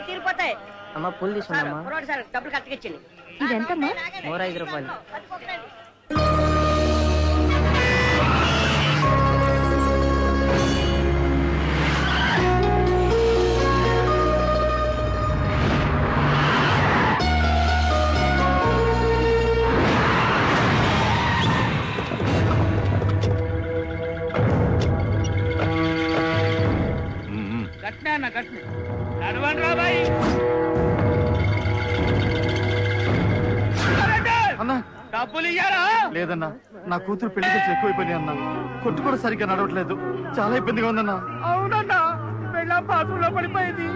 తీరిపోతాయి అమ్మ పూలు తీసుకున్నామ్మా. డబ్బులు కరెక్ట్గా ఇచ్చింది. ఇదెంతమ్మా? 5 రూపాయలు. డబ్బులు ఇయ్యారా? లేదన్నా, నా కూతురు పెళ్లి ఖర్చు ఎక్కువైపోయినాయి అన్నా. కొట్టు కూడా సరిగ్గా నడవట్లేదు, చాలా ఇబ్బందిగా ఉందన్నా. అవునన్నా, పెళ్ళాం బాత్రూంలో పడిపోయింది,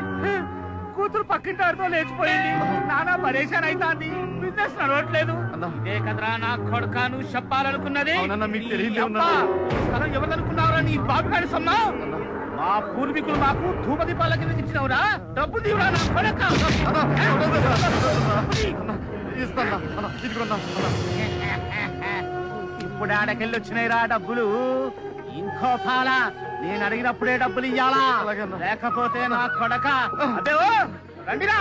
కూతురు పక్కింటాడితో లేచిపోయింది, నానా పరేషాన్ అయితాంది, బిజినెస్ నడవట్లేదు. ఇదే కదరా నా కొడుకా నువ్వు చెప్పాలనుకున్నది? మీకు తెలియదు. స్థలం ఎవరనుకున్నావురా నీ బాబుగాడి సొమ్మా? మా పూర్వీకులు మాకు ధూపదీపాల కింద ఇచ్చినవురా, డబ్బు దీవురా నా కొడక. ఇప్పుడు ఆడకెళ్ళి వచ్చినాయిరా డబ్బులు. ఇంకో పాల నేను అడిగినప్పుడే డబ్బులు ఇయ్యాలా, లేకపోతే నా కొడక. అదే రండిరా.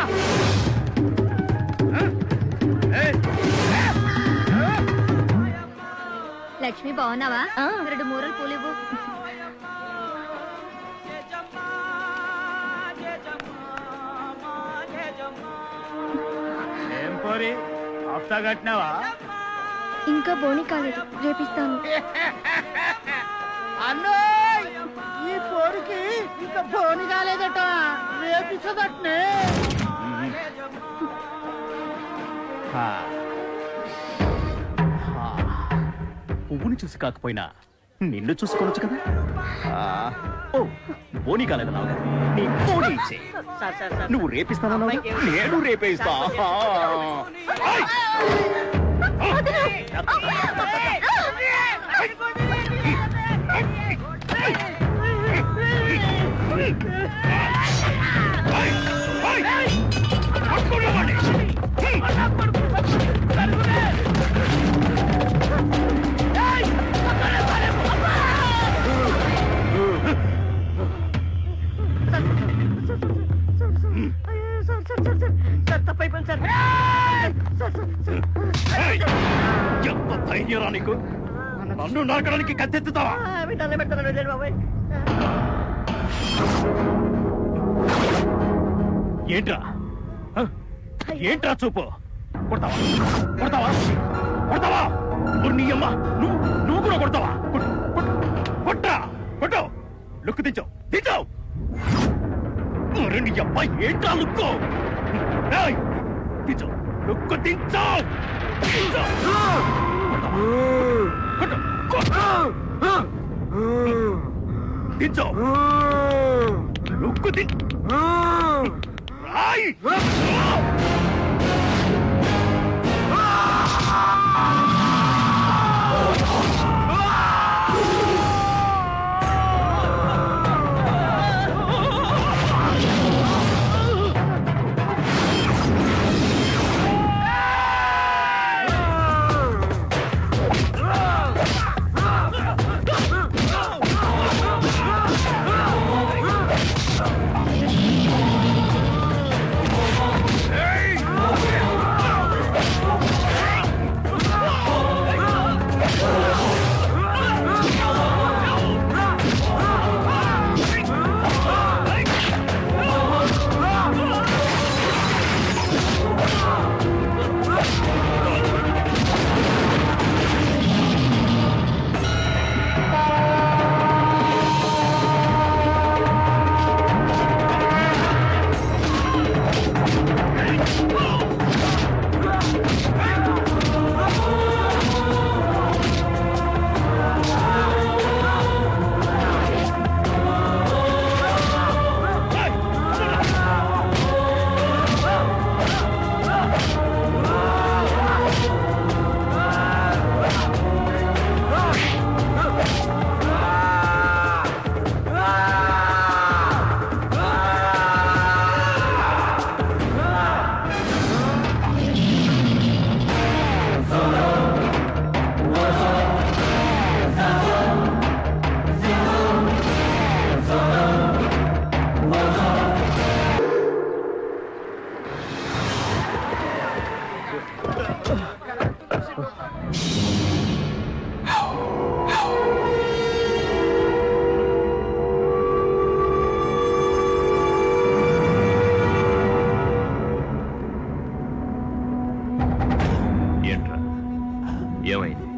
లక్ష్మి బాగున్నావా? 2 మూరలు పూలు ఇవ్వు. ఏం పోరి హఫ్తా కట్టినావా? ఇంకా బోని కాలేదు, రేపిస్తాను. అన్నో ఈ పోరికి ఇంకా బోని కాలేదట, రేపిస్తదట్నే. పువ్వుని చూసి కాకపోయినా నిన్ను చూసుకోవచ్చు కదా. ఓ బోని కాలేదు నావు, నీ బోని ఇచ్చే. నువ్వు రేపిస్తానా? నేను రేపేస్తా. ఎంత ధైర్యరా నీకు? నన్ను నరకడానికి కత్తెత్తుతావా? ఏంట్రా ఏంట్రా చూపు? కొడతావా కొడతావా కొడతావా? నీ అమ్మ నువ్వు కూడా కొడతావా? కొట్టా కొట్టు. లుక్కు దించావు దించావు. నీ అమ్మ ఏంట్రా లుక్కు? దించావు లుక్కు దించావు. దించో లుక్కు రాయ్.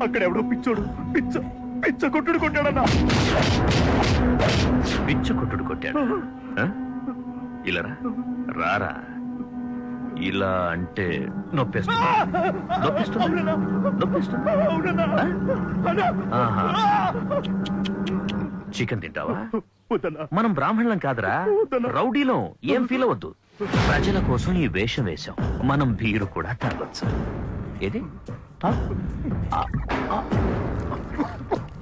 అక్కడ ఎవడో పిచ్చోడు పిచ్చ పిచ్చ కొట్టుడు కొట్టాడన్నా. పిచ్చు కొట్టుడు కొట్టాడు. ఆ? ఇలా రా. రారా. ఇలా అంటే నొప్పిస్తుంది. ఆహా. చికెన్ తింటావా? మనం బ్రాహ్మణులం కాదురా, రౌడీలో. ఏం ఫీల్ అవ్వద్దు. ప్రజల కోసం ఈ వేషం వేశాం. మనం బీరు కూడా తాగొచ్చు. ఏది ఆ? ఆ, ఆ.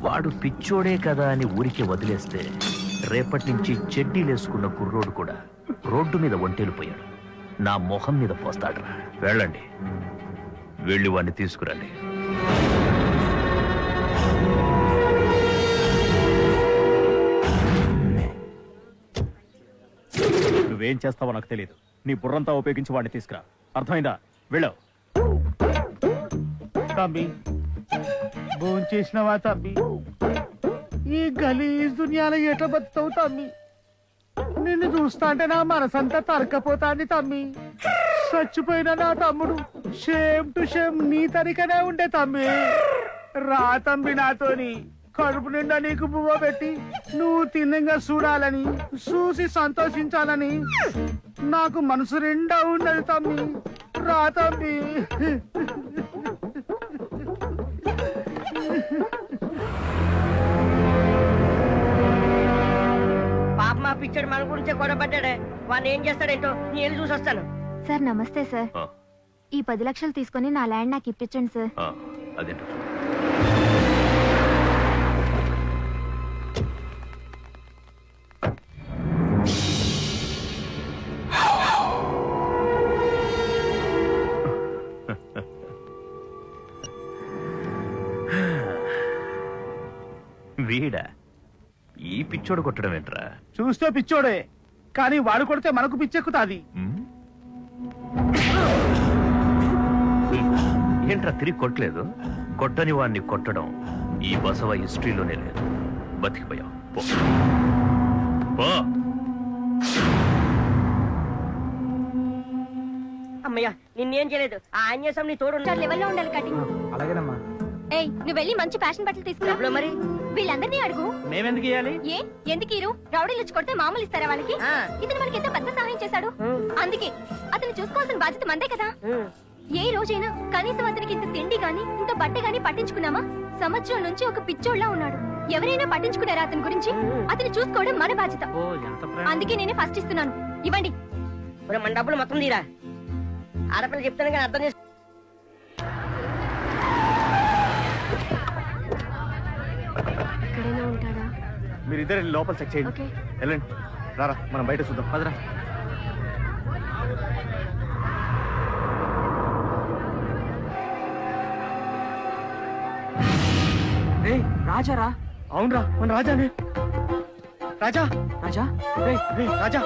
వాడు పిచ్చోడే కదా అని ఊరికే వదిలేస్తే రేపటి నుంచి చెడ్డీలేసుకున్న కుర్రోడు కూడా రోడ్డు మీద ఒంటేలిపోయాడు. నా మొహం మీద పోస్తాడురా. వెళ్ళండి, వెళ్ళి వాడిని తీసుకురండి. నువ్వేం చేస్తావో నాకు తెలియదు. నీ బుర్రంతా ఉపయోగించి వాడిని తీసుకురా. అర్థమైందా? వెళ్ళావు. తమ్మి భోజనం చేసినవా తమ్మి? ఈ గలీజ్ దునియాలో ఎట్లా బతుకుతావు తమ్మి? నిన్ను చూస్తా అంటే నా మనసంతా తరకపోతాంది తమ్మి. చచ్చిపోయిన నా తమ్ముడు షేమ్ టు షేమ్ నీ తరికనే ఉండే తమ్మి. రా తమ్మి నాతోని కడుపు నిండా నీకు బువ్వ పెట్టి నువ్వు తిన్నంగా చూడాలని, చూసి సంతోషించాలని నాకు మనసు నిండా ఉన్నది తమ్మి. రా తమ్మి. పాప మా పిచ్చాడు మన గురించే గొడవ పడ్డాడే. వాడిని ఏం చేస్తాడేంటో నేను చూసి వస్తాను. సార్ నమస్తే సార్. ఆ, ఈ 10 లక్షలు తీసుకొని నా ల్యాండ్ నాకు ఇప్పించండి సార్. ఆ, అదేంటో. వీడా ఈ పిచ్చోడు కొట్టడం ఏంట్రా? చూస్తే పిచ్చోడే, కానీ వాడు కొడితే మనకు పిచ్చెక్కుతాది. ఉమ్? ఏంట్రా తిరిగి కొట్టలేదు? కొట్టని వాడిని కొట్టడం ఈ బసవ హిస్టరీలోనే లేదు. బతికిపోయావు. పో. పో. అమ్మయ్య నిన్నేం చేయలేదు. ఆ ఆంజనేయం నీ తోడు సార్ లెవెల్లో ఉండాలి కటింగ్. అలాగేనమ్మా. ఏయ్ నువ్వు వెళ్ళి మంచి ఫ్యాషన్ బట్టలు తీసుకురా. డబ్బులు మరి వీళ్ళందరినీ అడుగు. మేమెందుకు ఇయ్యాలి? ఏ ఎందుకు ఇరు? రౌడీలు వచ్చి కొడితే మామూలు ఇస్తారా వాళ్ళకి? ఆ. ఇతను మనకి ఎంత పెద్ద సహాయం చేశాడు. అందుకే అతను చూసుకోవాల్సిన బాధ్యత మందే కదా. ఏ రోజైనా కనీసం అతనికి ఇంత తిండి గాని ఇంత బట్ట గాని పట్టించుకున్నామా? సంవత్సరం నుంచి ఒక పిచ్చోళ్ళ ఉన్నాడు. ఎవరైనా పట్టించుకున్నారా అతని గురించి? అతను చూసుకోవడం మన బాధ్యత. అందుకే నేనే ఫస్ట్ ఇస్తున్నాను. ఇవ్వండి. మన డబ్బులు మొత్తం తీరా. ఆడపిల్ల చెప్తాను కానీ అర్థం చేసు. ఎక్కడైనా ఉంటాడా? మీరిద్దరు లోపల చెక్ చేయండి. ఓకే. వెళ్ళండి. రారా మనం బయట చూద్దాం. పదరా. రాజారా? అవునరా మన రాజానే. రాజా రాజా రాజా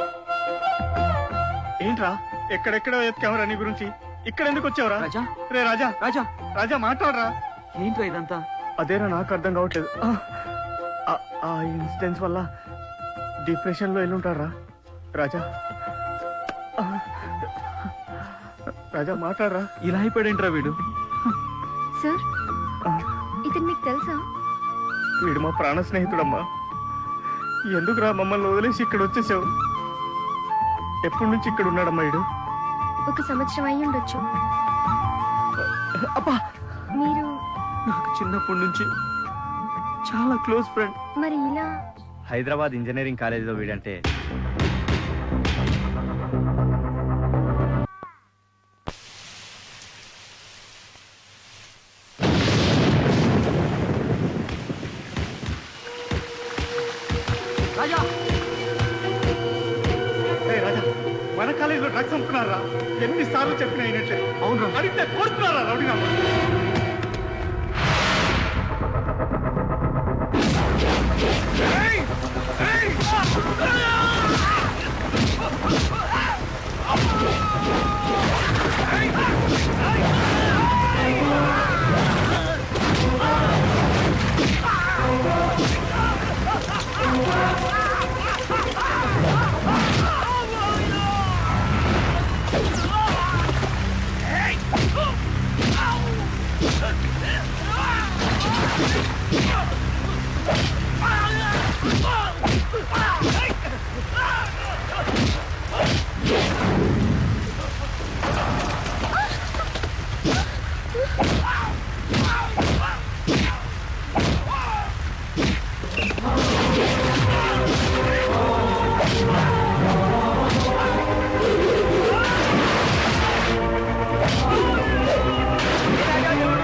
ఏంట్రా ఎక్కడెక్కడో ఎత్తుకెవరా నీ గురించి? ఇక్కడ ఎందుకు వచ్చావురా? రాజా రే రాజా రాజా రాజా మాట్లాడరా. ఏంట్రా ఇదంతా? అదేరా నాకు అర్థం కావట్లేదు. ఆ ఇన్సిడెంట్స్ వల్ల డిప్రెషన్ లో వెళ్ళుంటారా రాజా? రాజా మాట్లాడరా. ఇలా అయిపోయాడేంట్రా వీడు? సార్ ఇతను మీకు తెలుసా? వీడు మా ప్రాణ స్నేహితుడమ్మా. ఎందుకురా మమ్మల్ని వదిలేసి ఇక్కడ వచ్చేసావు? ఎప్పటి నుంచి ఇక్కడ ఉన్నాడమ్మా వీడు? 1 సంవత్సరం అయి ఉండొచ్చు. అబ్బా మీరు నాకు చిన్నప్పటి నుంచి చాలా క్లోజ్ ఫ్రెండ్. మరి ఇలా హైదరాబాద్ ఇంజనీరింగ్ కాలేజీలో వీడంటే రాజా రాజా మన కాలేజీలో డ్రగ్స్ అమ్ముతున్నారా? ఎన్నిసార్లు చెప్పినా అయినట్లే. అవును. అడిగితే కొడుతున్నారా రౌడీ నా?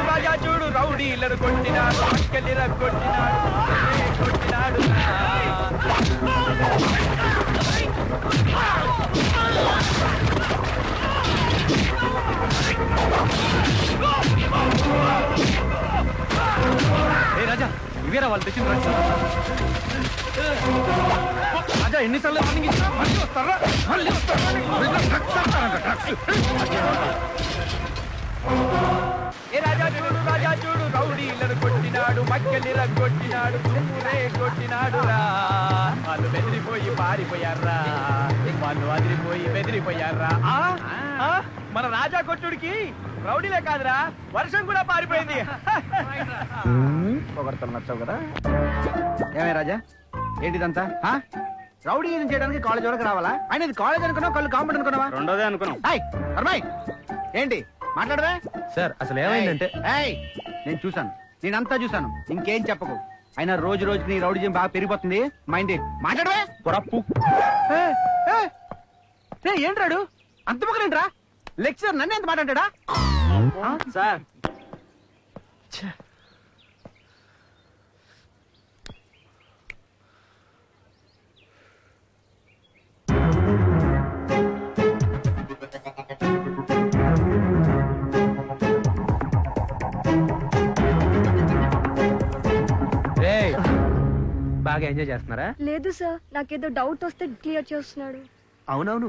రాజా చూడు రౌడీలను కొట్టినాడు అక్కలిర కొట్టినాడు కొట్టినాడు ఏ రాజా ఇవేరా వాళ్ళు తెచ్చిన రాజా ఎన్నిసార్లు వార్నింగ్ ఇచ్చినా మళ్ళీ వస్తారా మళ్ళీ ఏ రాజా చూడు రౌడీలను కొట్టినాడు మక్కలిర కొట్టినాడు తుమ్మురే కొట్టినాడు రా వాళ్ళు బెదిరిపోయి పారిపోయారా వాళ్ళు అదిరిపోయి బెదిరిపోయారా మన రాజా కొట్టుడికి రౌడీలే కాదురా వర్షం కూడా పారిపోయింది పొగడతలు నచ్చావు కదా ఏమే రాజా ఏంటిదంతా రౌడీ ఏం చేయడానికి కాలేజ్ వరకు రావాలా ఆయన ఇది కాలేజ్ అనుకున్నావు కళ్ళు కాంపౌండ్ అనుకున్నావా రెండోదే అనుకున్నావు ఏంటి మాట్లాడవే సార్ అసలు ఏమైందంటే నేను చూసాను నేనంతా చూసాను ఇంకేం చెప్పకు అయినా రోజు రోజుకి నీ రౌడీజం బాగా పెరిగిపోతుంది మైండ్ మాట్లాడవే పొరప్పు ఏంట్రాడు అంత పక్కనేంట్రా లెక్చర్ నన్ను ఎంత మాట్లాడా సార్ బాగా ఎంజాయ్ చేస్తున్నారా? లేదు సార్, నాకేదో డౌట్ వస్తే క్లియర్ చేస్తున్నాడు. అవునవును,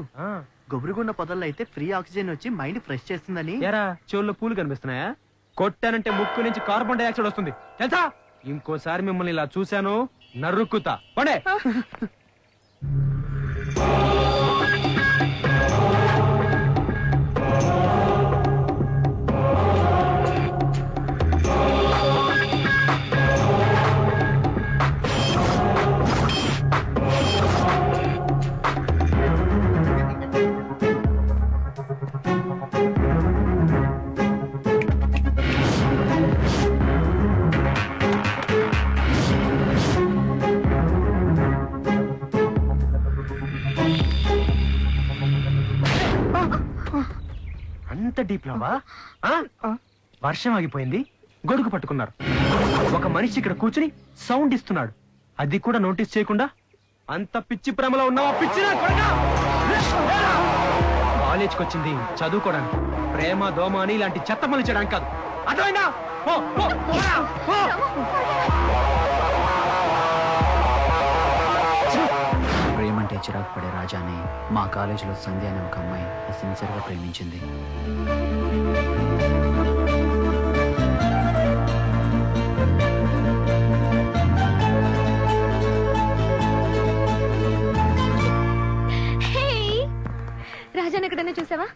గొబురుగున్న పొదల్లో అయితే ఫ్రీ ఆక్సిజన్ వచ్చి మైండ్ ఫ్రెష్ చేస్తుందని. ఎరా చెవుల్లో పూలు కనిపిస్తున్నాయా? కొట్టానంటే ముక్కు నుంచి కార్బన్ డైఆక్సైడ్ వస్తుంది తెలుసా? ఇంకోసారి మిమ్మల్ని ఇలా చూశాను నరుక్కుతా. పండే అంత డీప్ లవా? వర్షం ఆగిపోయింది, గొడుగు పట్టుకున్నారు. ఒక మనిషి ఇక్కడ కూర్చుని సౌండ్ ఇస్తున్నాడు, అది కూడా నోటీస్ చేయకుండా. అంత పిచ్చి ప్రేమలో ఉన్నావా? పిచ్చి కాలేజ్కి వచ్చింది చదువుకోవడానికి, ప్రేమ దోమ అని ఇలాంటి చెత్త పనులు చేయడానికి కాదు. అర్థమైందా? ప్రేమంటే చిరాకు పడే రాజాని మా కాలేజీలో సంధ్య అనే ఒక అమ్మాయి సిన్సియర్గా ప్రేమించింది. రాజాని ఎక్కడైనా చూసావా?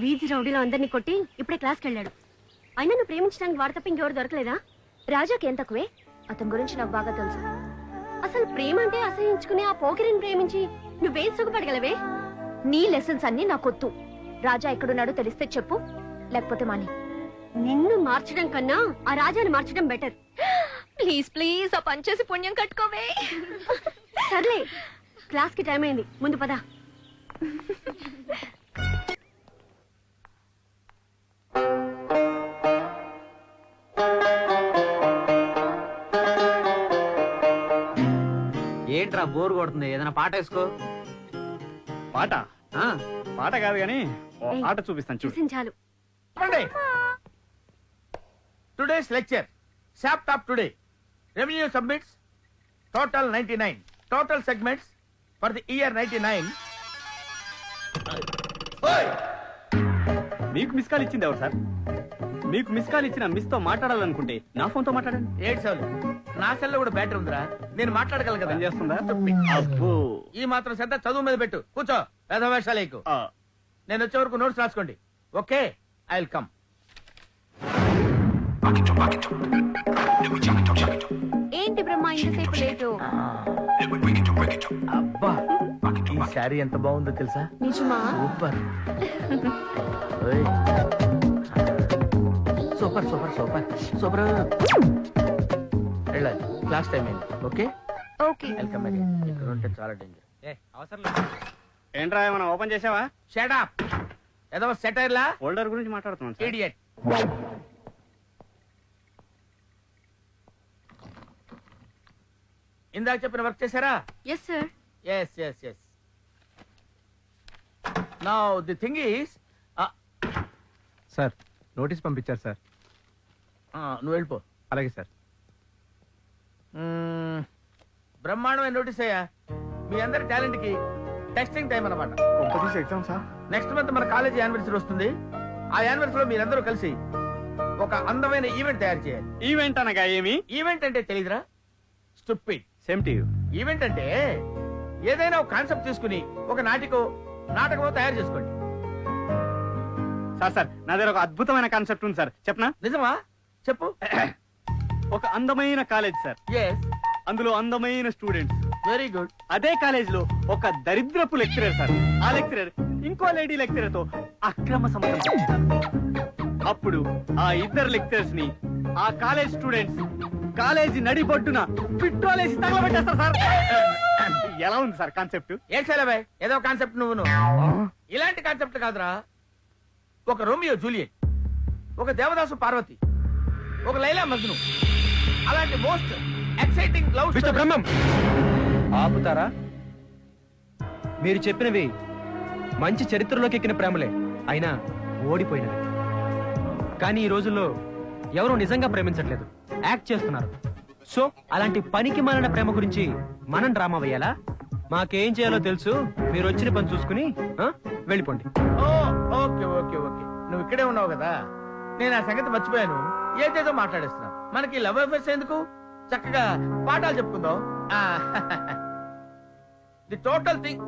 వీధి రౌడీలో అందరినీ కొట్టి ఇప్పుడే క్లాస్కి వెళ్ళాడు. అయినా నువ్వు ప్రేమించడానికి వాడు తప్ప ఇంకెవరు దొరకలేదా? రాజాకి ఏం తక్కువే? అతని గురించి నాకు బాగా తెలుసు. అసలు ప్రేమ అంటే అసహించుకునే ఆ పోకిరిని ప్రేమించి నువ్వేం సుఖపడగలవే? నీ లెసన్స్ అన్ని నాకొద్దు. రాజా ఎక్కడున్నాడో తెలిస్తే చెప్పు, లేకపోతే మాని. నిన్ను మార్చడం కన్నా ఆ రాజాని మార్చడం బెటర్. ప్లీజ్ ప్లీజ్, ఆ పని చేసి పుణ్యం కట్టుకోవే. సర్లే, క్లాస్ కి టైం అయింది, ముందు పద. ఏంట్రా బోర్ కొడుతుంది, ఏదైనా పాట వేసుకో. పాట ఆ, పాట కాదు కానీ ఆట చూపిస్తాను చూడు. చూసిన చాలు. Today's lecture shop top today. Revenue submits total 99, total segments for the year 99. మీకు మిస్ కాల్ ఇచ్చింది ఎవరు సార్? మీకు మిస్ కాల్ ఇచ్చిన మిస్ తో మాట్లాడాలనుకుంటే నా ఫోన్ తో మాట్లాడండి. 8 సెవెన్ నా సెల్లో కూడా బ్యాటరీ ఉందిరా, నేను మాట్లాడగలను కదా. పని చేస్తుందా? అబ్బో, ఈ మాత్రం శ్రద్ధ చదువు మీద పెట్టు. కూర్చో, వేషాలేకు. నేను వచ్చే వరకు నోట్స్ రాసుకోండి. Okay, I will come. ఏంటి బ్రహ్మ ఇంతసేపు లేటు? అబ్బా ఈ శారీ ఎంత బాగుందో తెలుసా? నిజమా? సూపర్ ఓయ్. Super super super super. వెళ్ళాలి, క్లాస్ టైం అయింది. Okay okay. వెల్కమ్ ఇక్కడ ఉంటే చాలా డేంజర్. అవసరం లేదు. ఏంట్రా ఏమైనా ఓపెన్ చేసావా? Shut up. ఏదో సెటైర్లా ఫోల్డర్ గురించి మాట్లాడుతున్నాను సార్. ఇడియట్. ఇందాక చెప్పిన వర్క్ చేశారా? Yes sir. Yes yes yes. Now the thing is sir notice పంపించారు సార్. నువ్వు వెళ్ళిపో. అలాగే సార్. బ్రహ్మాండమైన నోటీస్ అయ్యా. మీ అందరి టాలెంట్ కి టెస్టింగ్ టైం అన్నమాట. Exam sir. నెక్స్ట్ మంత్ మన కాలేజీ యానివర్సరీ వస్తుంది. ఆ యానివర్సరీలో మీరందరూ కలిసి ఒక అందమైన ఈవెంట్ తయారు చేయాలి. ఈవెంట్ అనగా ఏమి? ఈవెంట్ అంటే తెలీదురా? Stupid. Same to you. Event అంటే ఏదైనా ఒక కాన్సెప్ట్ తీసుకుని ఒక నాటకమో తయారు చేసుకోండి. సార్ నా దగ్గర ఒక అద్భుతమైన కాన్సెప్ట్ ఉంది సార్, చెప్పనా? నిజమా? చెప్పు. ఒక అందమైన కాలేజ్ సార్, ఎస్. అందులో అందమైన స్టూడెంట్స్. Very good. అదే కాలేజ్ లో ఒక దరిద్రపు లెక్చరర్ సార్. ఆ లెక్చరర్ ఇంకో లేడీ లెక్చరర్ తో అక్రమ సంబంధం. అప్పుడు ఆ ఇద్దరు లెక్చరర్స్ ని ఆ కాలేజ్ స్టూడెంట్స్ కాలేజీ నడిబొడ్డున పిట్టోలేసి తగలబెట్టేస్తారు సార్. ఎలా ఉంది సార్ కాన్సెప్ట్? ఏడ్చేలే ఏదో కాన్సెప్ట్ నువ్వు ఇలాంటి కాన్సెప్ట్ కాదురా. ఒక రోమియో జూలియట్, ఒక దేవదాసు పార్వతి, ఒక లైలా మజ్ను, అలాంటి మోస్ట్ ఎక్సైటింగ్ లవ్ మిస్టర్ బ్రహ్మం ఆపుతారా? మీరు చెప్పినవి మంచి చరిత్రలోకి ఎక్కిన ప్రేమలే, అయినా ఓడిపోయినవి. కానీ ఈ రోజుల్లో ఎవరు నిజంగా ప్రేమించట్లేదు, యాక్ట్ చేస్తున్నారు. సో అలాంటి పనికి మాలిన ప్రేమ గురించి మనం డ్రామా వేయాలా? మాకేం చేయాలో తెలుసు. మీరు వచ్చిన పని చూసుకుని వెళ్ళిపోండి. Okay okay okay. నువ్వు ఇక్కడే ఉన్నావు కదా, నేను ఆ సంగతి మర్చిపోయాను. ఏదేదో మాట్లాడేస్తున్నావు. మనకి లవ్ అఫేర్స్ ఎందుకు? చక్కగా పాఠాలు చెప్పుకుందాం. The total thing.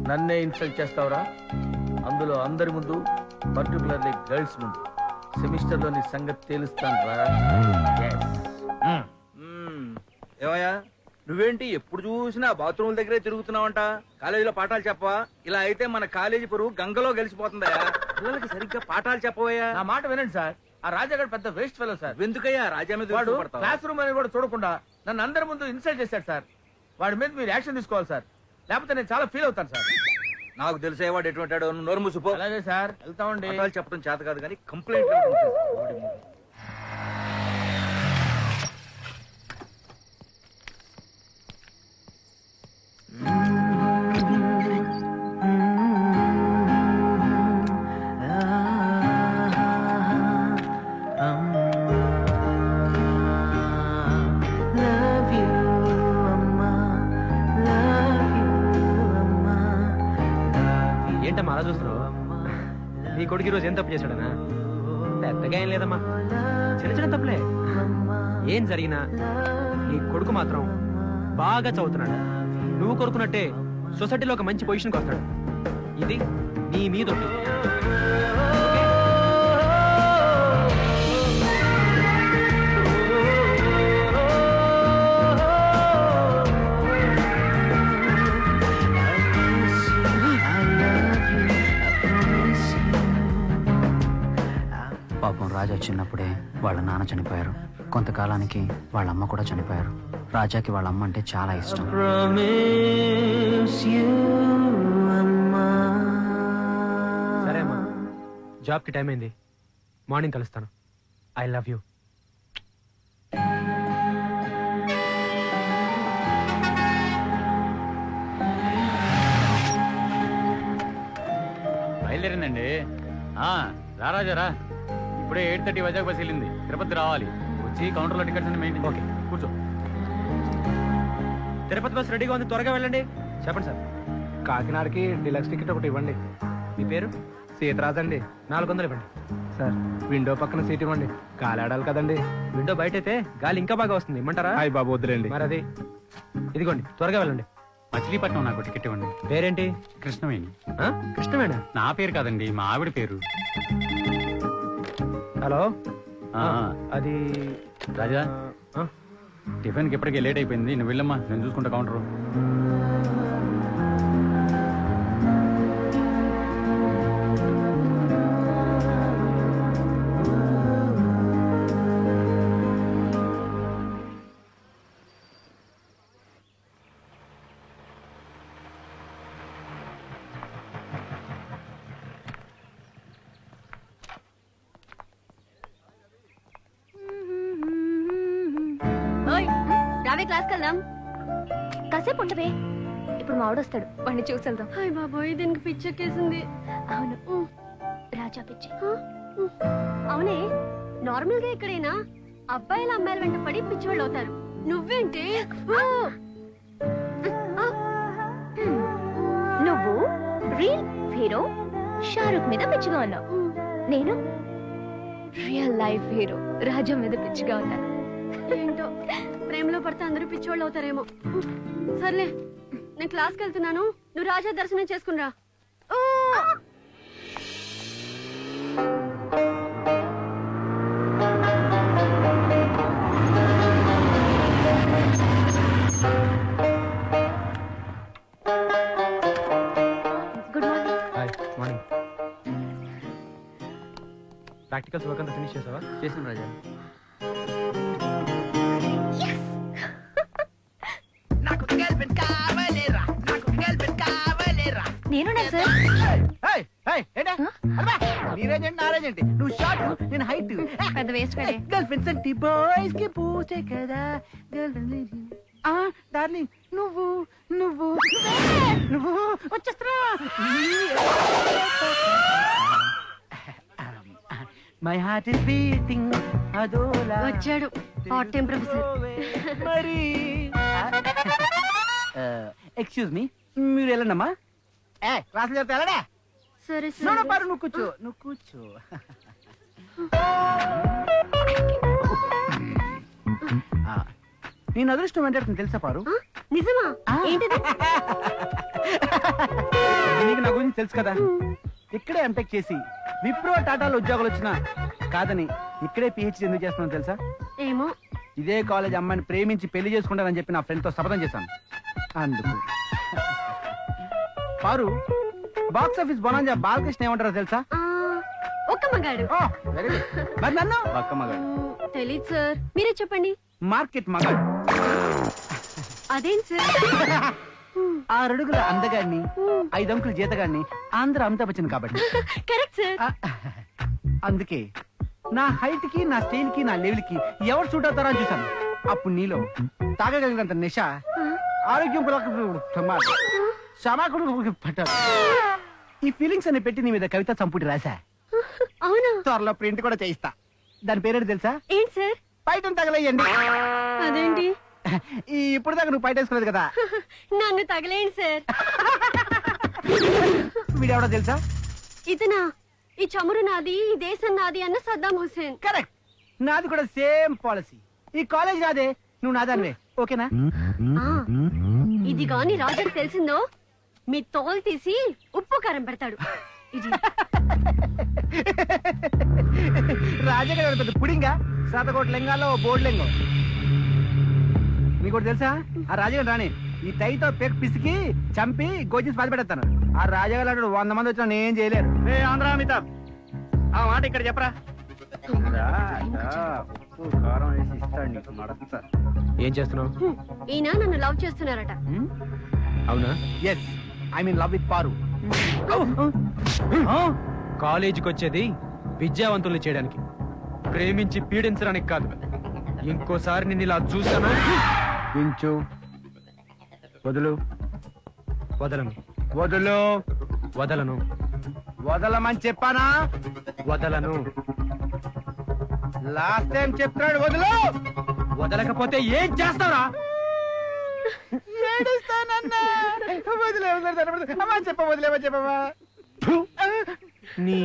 నన్నే ఇన్సల్ట్ చేస్తావురా? అందులో అందరి ముందు, పర్టికులర్లీ గర్ల్స్ ముందు. సెమిస్టర్ లో నీ సంగతి తేలుస్తాను రా. ఏమయ్యా నువ్వేంటి ఎప్పుడు చూసినా బాత్రూమ్ దగ్గరే తిరుగుతున్నావంట? కాలేజీలో పాఠాలు చెప్పవా? ఇలా అయితే మన కాలేజీ పరువు గంగలో గెలిచిపోతుందయా. పిల్లలకి సరిగ్గా పాఠాలు చెప్పవయ్యా. నా మాట వినండి సార్. ఆ రాజాగాడు పెద్ద వేస్ట్ ఫెలో సార్. ఎందుకయ్యా రాజా మీద వాడు పడతావా? క్లాస్ రూమ్ అని కూడా చూడకుండా నన్ను అందరి ముందు ఇన్సల్ట్ చేశాడు సార్. వాడి మీద మీరు యాక్షన్ తీసుకోవాలి సార్, లేకపోతే నేను చాలా ఫీల్ అవుతాను సార్. నాకు తెలిసేవాడు ఎటువంటి వాడు. నోరు మూసిపో. అలాగే సార్, వెళ్తామండి. పాఠాలు చెప్పడం చేత కాదు కానీ కంప్లైంట్ ఏంటమ్మా అలా చూస్తున్నావు? నీ కొడుకు ఈరోజు ఏం తప్పు చేశాడనా? పెద్దగా ఏం లేదమ్మా, చిన్న చిన్న తప్పులే. ఏం జరిగినా నీ కొడుకు మాత్రం బాగా చదువుతున్నాడు. నువ్వు కోరుకున్నట్టే సొసైటీలో ఒక మంచి పొజిషన్కి వస్తాడు. ఇది నీ మీద ఒట్టు. ఓకే? పాపం రాజా చిన్నప్పుడే వాళ్ళ నాన్న చనిపోయారు. కొంతకాలానికి వాళ్ళ అమ్మ కూడా చనిపోయారు. రాజాకి వాళ్ళ అమ్మ అంటే చాలా ఇష్టం. సరే అమ్మా, జాబ్కి టైం అయింది. మార్నింగ్ కలుస్తాను. I love you. బయలుదేరిందండి. రారాజారా, ఇప్పుడే 8:30 వైజాగ్ బస్ వెళ్ళింది. తిరుపతి రావాలి. వచ్చి కౌంటర్లో టికెట్స్ అన్ని మెయింటైన్. ఓకే, కూర్చో. తిరుపతి బస్ రెడీగా ఉంది, త్వరగా వెళ్ళండి. చెప్పండి సార్. కాకినాడకి డిలక్స్ టికెట్ ఒకటి ఇవ్వండి. మీ పేరు? సీతరాజ్ అండి. 400 ఇవ్వండి. సార్ విండో పక్కన సీట్ ఇవ్వండి, కాలాడాలి కదండి. విండో బయట అయితే గాలి ఇంకా బాగా వస్తుంది. ఇమ్మంటారా? హాయ్ బాబు, వద్దులేండి. మరి అది ఇదిగోండి, త్వరగా వెళ్ళండి. మచిలీపట్నం నాకు టికెట్ ఇవ్వండి. పేరేంటి? కృష్ణవేణి. కృష్ణవేణ? నా పేరు కాదండి, మా ఆవిడ పేరు. హలో ఆ, అది రాజా ఆ, టిఫిన్కి ఇప్పటికే లేట్ అయిపోయింది, నువ్వు వెళ్ళమ్మా, నేను చూసుకుంటా కౌంటర్. ఓయ్, రావే క్లాస్కి వెళ్దాం. కాసేపు ఉండవే, ఇప్పుడు మా వస్తాడు, వాడిని చూసి వెళ్దాం. హాయ్ బాబోయ్, దీనికి పిచ్చెక్కేసింది. అవును, రాజా పిచ్చి. అవునే, నార్మల్ గా ఎక్కడైనా అబ్బాయిల అమ్మాయిల వెంట పడి పిచ్చివాళ్ళు అవుతారు. నువ్వేంటి? నువ్వు రియల్ హీరో షారుఖ్ మీద పిచ్చిగా ఉన్నావు, నేను రియల్ లైఫ్ హీరో రాజా మీద పిచ్చిగా ఉన్నాను. ఏంటో, ప్రేమలో పడితే అందరూ పిచ్చివాళ్ళు అవుతారేమో. సర్లే, నేను క్లాస్కి వెళ్తున్నాను, నువ్వు రాజా దర్శనం చేసుకునిరా. Good morning. Hi morning. Practicals work అంతా ఫినిష్ చేసావా? చేసిన రాజా. నేను సార్. నీరేంటి నారేంటి, నువ్వు షార్ట్ నేను హైట్. పెద్ద వేస్ట్ కదే. గర్ల్ ఫ్రెండ్స్ అంటే బాయ్స్ కి పూసే కదా. డార్లింగ్ నువ్వు నువ్వు నువ్వు వచ్చేస్తున్నా. మై హార్ట్ ఇస్ బీటింగ్ అదోలా. వచ్చాడు హాట్ టైం ప్రొఫెసర్. మరి ఎక్స్క్యూజ్ మీ, మీరు వెళ్ళండమ్మా. క్లాసులు చెప్తా వెళ్ళడా. సరే పారు, నువ్వు కూర్చో, నువ్వు కూర్చో. నేను అదృష్టం వెంటాడుతుంది తెలుసా పారు? నిజమా? ఏంటిది? నీకు నా గురించి తెలుసు కదా. ఇక్కడే ఎంటెక్ చేసి విప్రో టాటాలో ఉద్యోగాలు వచ్చినా కాదని ఇక్కడే పిహెచ్డీ ఎందుకు చేస్తున్నాను తెలుసా? ఏమో. ఇదే కాలేజ్ అమ్మాయిని ప్రేమించి పెళ్లి చేసుకుంటానని చెప్పి నా ఫ్రెండ్ తో శపథం చేశాను. అందుకు పారు, బాక్స్ ఆఫీస్ బొనాంజా బాలకృష్ణ ఏమంటారో తెలుసా? ఒక్క మగాడు. Very good. మరి నన్ను ఒక్క మగాడు. తెలీదు సార్, మీరే చెప్పండి. మార్కెట్ మగాడు. అదేంటి సార్? 6 అడుగుల అందగాడిని, 5 అంకుల జీతగాడిని, ఆంధ్ర అమితాబ్ బచ్చన్ కాబట్టి. Correct sir. అందుకే నా హైట్ కి, నా స్టైల్ కి, నా లెవెల్ కి ఎవరు సూట్ అవుతారో అని చూసాను. అప్పుడు నీలో తాగగలిగినంత నిష, ఆరోగ్యం క్షమాకుడు పట్టారు. ఈ ఫీలింగ్స్ అని పెట్టి నీ మీద కవిత సంపుటి రాశా. అవునా? త్వరలో ప్రింట్ కూడా చేయిస్తా. దాని పేరేంటి తెలుసా? ఏంటి సార్? పైట తగలేయండి. అదేంటి? ఇప్పుడు దాకా నువ్వు పైట వేసుకోలేదు కదా. నన్ను తగలేండి సార్. వీడెవడో తెలుసా? ఇతనా? ఈ చమురు నాది, ఈ దేశం నాది అన్న సద్దాం హుస్సేన్. కరెక్ట్. నాది కూడా సేమ్ పాలసీ. ఈ కాలేజ్ నాదే, నువ్వు నాదానివే. ఓకేనా? ఇది గాని రాజుకి తెలిసిందో మీ తోలు తీసి ఉప్పు కారం పెడతాడు. ఇది రాజగారు పెద్ద పుడింగా శాతకోట లింగాల్లో బోర్డు లింగం. నీకు తెలుసా? ఆ రాజగారు రాని ఈ టైతో పెక్ పిసికి చంపి గోజీసి బాధ పెడతాను. ఆ రాజగారు 100 మంది వచ్చినా నేను చేయలేరు. ఆంధ్ర అమితాబ్, ఆ మాట ఇక్కడ చెప్పరా. ఉప్పు కారం వేసి ఇస్తాడు నీకు మడత. ఏం చేస్తున్నావు? ఈయన నన్ను లవ్ చేస్తున్నారట. అవునా? Yes, I mean love with Paru. కాలేజీకి వచ్చేది విద్యావంతుల్ని చేయడానికి, ప్రేమించి పీడించడానికి కాదు. ఇంకోసారి నిన్ను ఇలా చూసాను. దించు. వదులు. వదలను. వదులు. వదలను. వదలమని చెప్పానా? వదలను. లాస్ట్ టైం చెప్తున్నాడు వదులు. వదలకపోతే ఏం చేస్తావురా? ఏడుస్తానన్నా. చెప్ప వదిలేమని చెప్పవా? నీ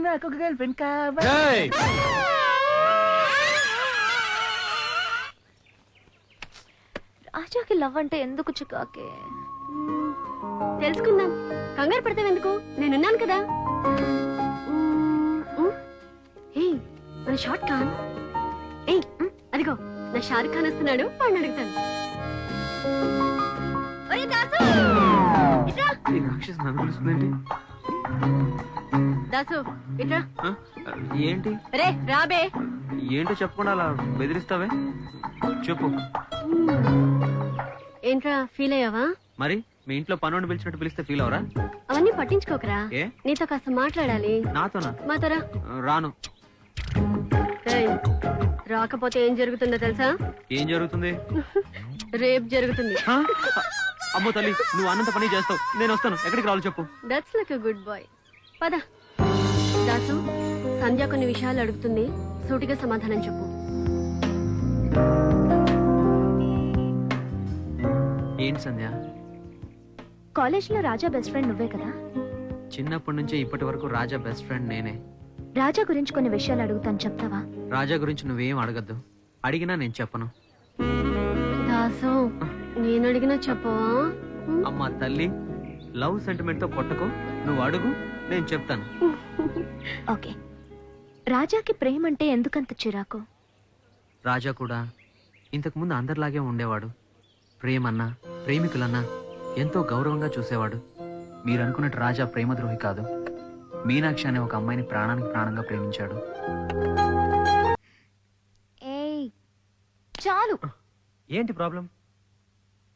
నాకు ఒక గర్ల్ ఫ్రెండ్ కావాలి. ఏయ్! రాజాకి లవ్ అంటే ఎందుకు చికాకే? తెలుసుకుందాం. కంగారు పడతావెందుకు? నేనున్నాను కదా. ఏయ్, మన షార్ట్ ఖాన్. ఏయ్, అదిగో నా షారుఖ్ ఖాన్ వస్తున్నాడు, వాడిని అడుగుతాను. ఒరే దాసు, ఇట్రా. ఈ రాక్షసి నన్ను పిలుస్తుందేంటి? దాసు, ఇట్రా. ఆ? ఏంటి రే రాబే. ఏంటో చెప్పకుండా అలా బెదిరిస్తావే? చెప్పు. ఏంట్రా ఫీల్ అయ్యావా? మరి మీ ఇంట్లో పనుండి పిలిచినట్టు పిలిస్తే ఫీల్ అవరా? అవన్నీ పట్టించుకోకరా. ఏ? నీతో కాస్త మాట్లాడాలి. నాతోనా? మాతోరా. రాను. ఏయ్, రాకపోతే ఏం జరుగుతుందో తెలుసా? ఏం జరుగుతుంది? రేప్ జరుగుతుంది. ఆ? అమ్మో తల్లి, నువ్వు అన్నంత పని చేస్తావు. నేను వస్తాను. ఎక్కడికి రావాలి చెప్పు. That's like a good boy. పద. దాసు, సంధ్య కొన్ని విషయాలు అడుగుతుంది, సూటిగా సమాధానం చెప్పు. ఏంటి సంధ్య? కాలేజ్లో రాజా బెస్ట్ ఫ్రెండ్ నువ్వే కదా? చిన్నప్పటి నుంచి ఇప్పటి వరకు రాజా బెస్ట్ ఫ్రెండ్ నేనే. రాజా గురించి కొన్ని విషయాలు అడుగుతాను, చెప్తావా? రాజా గురించి నువ్వేం అడగద్దు. అడిగినా నేను చెప్పను. దాసు, నేను అడిగినా చెప్పవా? అమ్మా తల్లి, లవ్ సెంటిమెంట్ తో కొట్టకో. నువ్వు అడుగు, నేను చెప్తాను. ఓకే. రాజాకి ప్రేమ అంటే ఎందుకంత చిరాకు? రాజా కూడా ఇంతకు ముందు అందరిలాగే ఉండేవాడు. ప్రేమన్నా ప్రేమికులన్నా ఎంతో గౌరవంగా చూసేవాడు. మీరు అనుకున్నట్టు రాజా ప్రేమద్రోహి కాదు. మీనాక్షి అనే ఒక అమ్మాయిని ప్రాణానికి ప్రాణంగా ప్రేమించాడు. ఏయ్, చాలు. ఏంటి ప్రాబ్లం?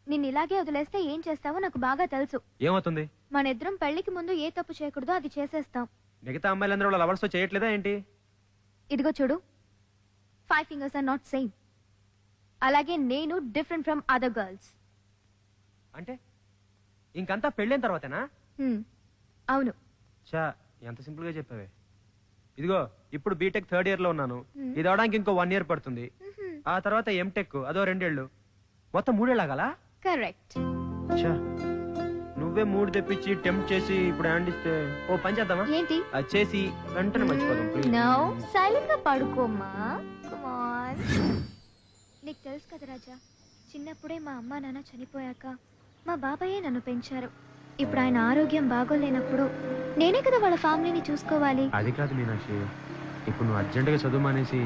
నిన్ను ఇలాగే వదిలేస్తే ఏం చేస్తావో నాకు బాగా తెలుసు. ఏమవుతుంది? మన ఇద్దరం పెళ్లికి ముందు ఏ తప్పు చేయకూడదో అది చేసేస్తాం. మిగతా అమ్మాయిలందరూ వాళ్ళ లవర్స్ తో చేయట్లేదా ఏంటి? ఇదిగో చూడు, 5 fingers are not same. అలాగే నేను డిఫరెంట్ ఫ్రమ్ అదర్ గర్ల్స్. అంటే ఇంకంతా పెళ్ళైన తర్వాతేనా? అవును. చా, ఎంత సింపుల్ గా చెప్పావే. ఇదిగో ఇప్పుడు బీటెక్ 3rd ఇయర్ లో ఉన్నాను. ఇది అవడానికి ఇంకో 1 year పడుతుంది. ఆ తర్వాత ఎంటెక్, అదో 2 ఏళ్ళు. మొత్తం 3 ఏళ్ళు ఆగాలా? కరెక్ట్. చా, నువ్వే 3 తెప్పించి టెంప్ట్ చేసి ఇప్పుడు హ్యాండ్ ఇస్తే ఓ పని చేద్దామా? ఏంటి? అది చేసి వెంటనే మర్చిపోదాం ప్లీజ్. నో, సైలెంట్ గా పడుకోమ్మా. Come on. నీకు తెలుసు కదా రాజా, చిన్నప్పుడే మా అమ్మా నాన్న చనిపోయాక మా బాబాయే నన్ను పెంచారు. ఇప్పుడు ఆయన ఆరోగ్యం బాగోలేనప్పుడు నేనే కదా వాళ్ళ ఫ్యామిలీని చూసుకోవాలి. అది కాదు మీనాక్షి, ఇప్పుడు నువ్వు అర్జెంటుగా చదువు మానేసి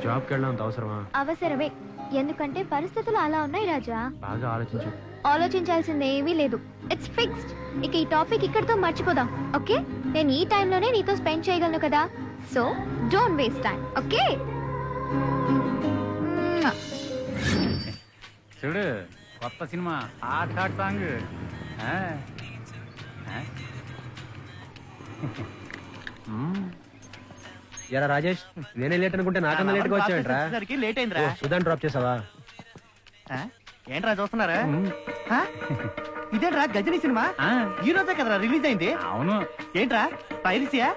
జాబ్కి వెళ్ళడం అంత అవసరమా? అవసరమే, ఎందుకంటే పరిస్థితులు అలా ఉన్నాయి రాజా. బాగా ఆలోచించు. ఆలోచించాల్సింది ఏమీ లేదు. It's fixed. ఇక ఈ టాపిక్ ఇక్కడితో మర్చిపోదాం, ఓకే? నేను ఈ టైంలోనే నీతో స్పెండ్ చేయగలను కదా, so don't waste time, okay? చూడు, కొత్త సినిమా హాట్ హాట్ సాంగ్. ఎరా రాజేష్, నేనే లేట్ అనుకుంటే నాకన్నా లేట్ గా వచ్చావేంట్రా? లేట్ అయిందిరా. సుధాన్ డ్రాప్ చేసావా? ఏంట్రా చూస్తున్నారా? ఇదేంట్రా గజనీ సినిమా? ఈ రోజే కదరా రిలీజ్ అయింది. అవును. ఏంట్రా పైరసీయా?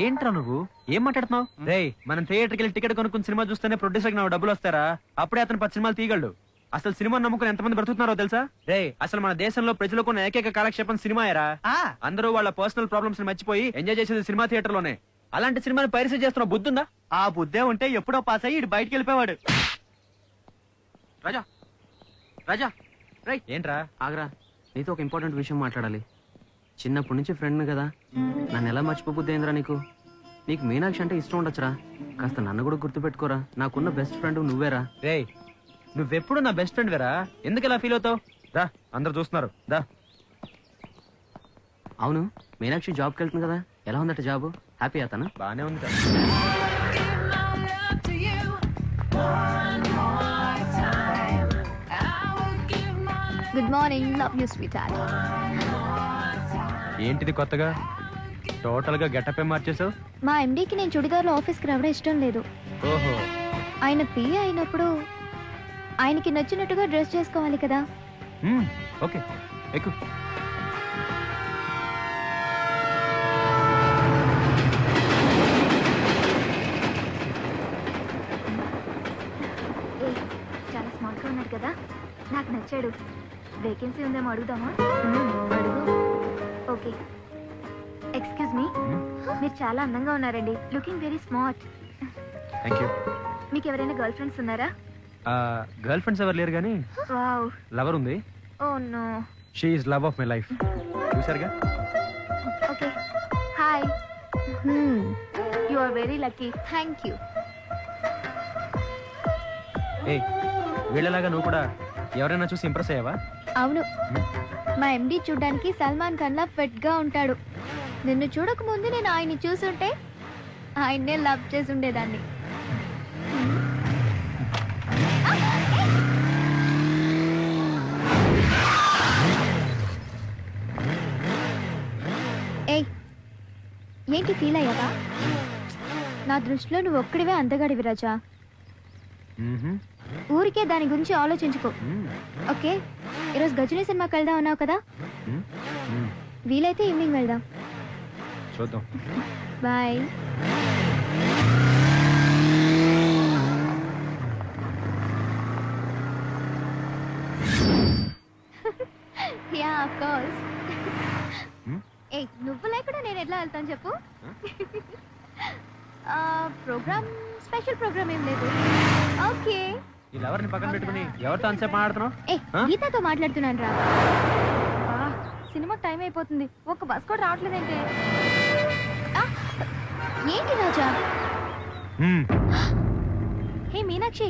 ఏంట్రా నువ్వు ఏం మాట్లాడుతున్నావు? రేయ్, మనం థియేటర్కి వెళ్ళి టికెట్ కొనుక్కుని సినిమా చూస్తేనే ప్రొడ్యూసర్ నాకు డబ్బులు వస్తారా? అప్పుడే అతను 10 సినిమాలు తీయగలడు. అసలు సినిమా నమ్ముకుని ఎంతమంది బ్రతుకుతున్నారో తెలుసా? రేయ్, అసలు మన దేశంలో ప్రజలకు ఉన్న ఏకైక కాలక్షేపం సినిమాయరా. అందరూ వాళ్ళ పర్సనల్ ప్రాబ్లమ్స్ ని మర్చిపోయి ఎంజాయ్ చేసేది సినిమా థియేటర్ లోనే. అలాంటి సినిమాని పైరసీ చేస్తున్న బుద్ధుందా? ఆ బుద్ధే ఉంటే ఎప్పుడో పాస్ అయ్యి ఇటు బయటికి వెళ్ళిపోయాడు. రాజా, రాజా, రైట్. ఏంట్రా? ఆగ్రా, నీతో ఒక ఇంపార్టెంట్ విషయం మాట్లాడాలి. చిన్నప్పటి నుంచి ఫ్రెండ్ కదా, నన్ను ఎలా మర్చిపోబుద్ది అయిందిరా నీకు? నీకు మీనాక్షి అంటే ఇష్టం ఉండొచ్చురా, కాస్త నన్ను కూడా గుర్తుపెట్టుకోరా. నాకున్న బెస్ట్ ఫ్రెండ్ నువ్వేరా. రే, నువ్వెప్పుడు నా బెస్ట్ ఫ్రెండ్ వేరా, ఎందుకు ఇలా ఫీల్ అవుతావు? రా, అందరు చూస్తున్నారు, దా. అవును, మీనాక్షి జాబ్కి వెళ్తుంది కదా, ఎలా ఉందట జాబ్? హ్యాపీ అవుతానా? బానే ఉంది. Good morning, love you sweet heart. ఏంటిది కొత్తగా టోటల్ గా గెటప్ మార్చేసావు? మా ఎండీకి నేను చుడిదార్లో ఆఫీస్కి రావడం ఇష్టం లేదు. ఓహో, ఆయన పిఏ అయినప్పుడు ఆయనకి నచ్చినట్టుగా డ్రెస్ చేసుకోవాలి కదా. ఓకే, ఎక్కు. చాలా స్మార్ట్ గా ఉన్నాడు కదా, నాకు నచ్చాడు. వేకెన్సీ ఉందేమో అడుగుదామా? అడుగు. ఓకే, ఎక్స్క్యూజ్ మీ, మీరు చాలా అందంగా ఉన్నారండి. Looking very smart. Thank you. మీకు ఎవరైనా గర్ల్ ఫ్రెండ్స్ ఉన్నారా? గర్ల్ ఫ్రెండ్స్ ఎవరు లేరు కానీ వావ్ లవర్ ఉంది. Oh no. She is love of my life. చూసారుగా. Okay hi. You are very lucky. Thank you. ఏ వీళ్ళలాగా నువ్వు కూడా ఎవరైనా చూసి ఇంప్రెస్ అయ్యావా? అవును, మా ఎండి చూడ్డానికి సల్మాన్ ఖాన్ లా ఫిట్ గా ఉంటాడు. నిన్ను చూడక ముందు నేను ఆయన్ని చూసుంటే ఆయన్నే లవ్ చేసి ఉండేదాన్ని. ఏయ్ ఏంటి ఫీల్ అయ్యావా? నా దృష్టిలో నువ్వు ఒక్కడివే అందగాడివి రాజా. ఊరికే దాని గురించి ఆలోచించుకో. ఓకే, ఈరోజు గజనీ సినిమాకి వెళ్దాం అన్నావు కదా, వీలైతే ఈవినింగ్ వెళ్దాం. చూద్దాం. బాయ్. Yeah of course. ఏ నువ్వు లేకుండా నేను ఎట్లా వెళ్తాను చెప్పు? ప్రోగ్రామ్ స్పెషల్ ప్రోగ్రామ్ ఏం లేదు. ఓకే. ఈ లవర్ని పక్కన పెట్టుకుని ఎవరితో అంతసేపు మాట్లాడుతున్నావు? ఏ గీతతో మాట్లాడుతున్నాను రా. సినిమా టైం అయిపోతుంది, ఒక్క బస్ కూడా రావట్లేదంటే. ఏంటి రాజా? హే మీనాక్షి,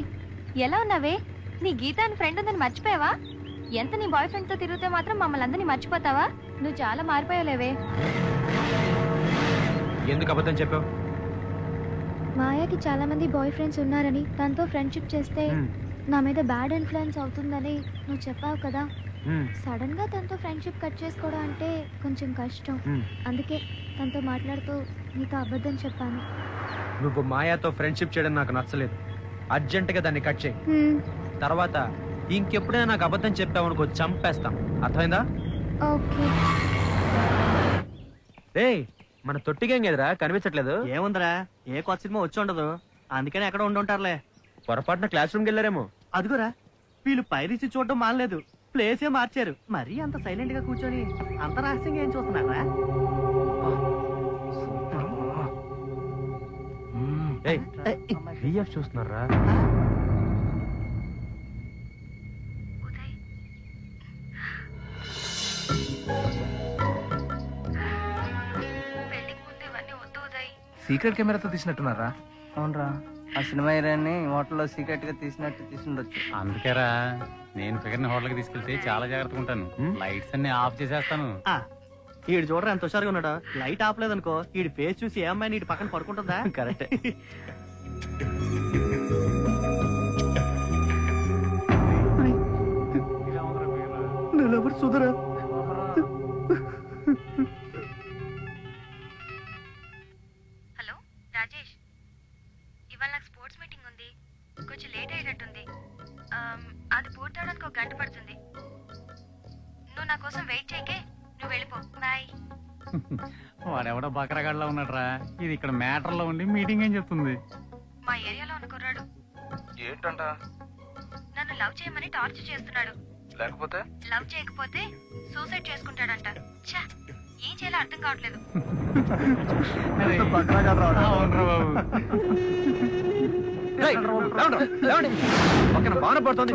ఎలా ఉన్నావే? నీ గీత అని ఫ్రెండ్ ఉందని మర్చిపోయావా? ఎంత నీ బాయ్ ఫ్రెండ్ తో తిరిగితే మాత్రం మమ్మల్ని అందరినీ మర్చిపోతావా? నువ్వు చాలా మారిపోయావులేవే. ఎందుకు అబద్ధం చెప్పావు? మాయాకి చాలా మంది బాయ్ ఫ్రెండ్స్ ఉన్నారని, తనతో ఫ్రెండ్షిప్ చేస్తే నా మీద బ్యాడ్ ఇన్ఫ్లుయెన్స్ అవుతుందని నువ్వు చెప్పావు కదా. సడన్ గా తనతో ఫ్రెండ్షిప్ కట్ చేసుకోవడం అంటే కొంచెం కష్టం. అందుకే తనతో మాట్లాడుతూ నీతో అబద్ధం చెప్పాను. నువ్వు మాయాతో ఫ్రెండ్షిప్ చేయడం నాకు నచ్చలేదు. అర్జెంట్ గా దాన్ని కట్ చేయి. తర్వాత ఇంకెప్పుడైనా నాకు అబద్ధం చెప్పావు అనుకో, చంపేస్తాం. అర్థమైందా? ఓకే. రేయ్ మన తొట్టి గ్యాంగ్ ఎదురా కనిపించట్లేదు. ఏముందిరా, ఏ కొత్త సినిమా వచ్చి ఉండదు, అందుకని ఎక్కడ ఉండుంటారులే. పొరపాటున క్లాస్ రూమ్కి వెళ్ళారేమో. అదిగురా, వీళ్ళు పైరసీ చూడడం మానలేదు, ప్లేసే మార్చారు. మరీ అంత సైలెంట్ గా కూర్చొని అంత రహస్యంగా ఏం చూస్తున్నారా? చూస్తున్నారా? సీక్రెట్ కెమెరాతో తీసినట్టున్నారా? అవునరా, ఆ సినిమా హీరోయిన్ని హోటల్లో సీక్రెట్ గా తీసినట్టు అందుకేరా నేను ఫిగర్ ని హోటల్కి తీసుకెళ్తే చాలా జాగ్రత్తగా ఉంటాను. లైట్స్ అన్ని ఆఫ్ చేసేస్తాను. ఈడు చూడరా ఎంత హుషారుగా ఉన్నాడు. లైట్ ఆపలేదనుకో, ఈడి ఫేస్ చూసి ఏ అమ్మాయిని ఇటు పక్కన పడుకుంటుందా? కరెక్ట్. సుధరా, హలో రాజేష్, ఇవాళ నాకు స్పోర్ట్స్ మీటింగ్ ఉంది, కొంచెం లేట్ అయ్యేటట్టుంది. అది పూర్తవడానికి 1 గంట పడుతుంది. నువ్వు నా కోసం వెయిట్ చేయకే, నువ్వు వెళ్ళిపో. బాయ్. వాడెవడో బకరగాడ్లా ఉన్నాడురా. ఇది ఇక్కడ మ్యాటర్ లో ఉండి మీటింగ్ ఏం చెప్తుంది? మా ఏరియాలో ఉన్న కుర్రాడు ఏంటంట? నన్ను లవ్ చేయమని టార్చర్ చేస్తున్నాడు. లేకపోతే లవ్ చేయకపోతే సూసైడ్ చేసుకుంటాడంట. ఛా, ఏం చేయాలో అర్థం కావట్లేదు. అవునరా బాబు. పక్కన బాణ పడుతుంది,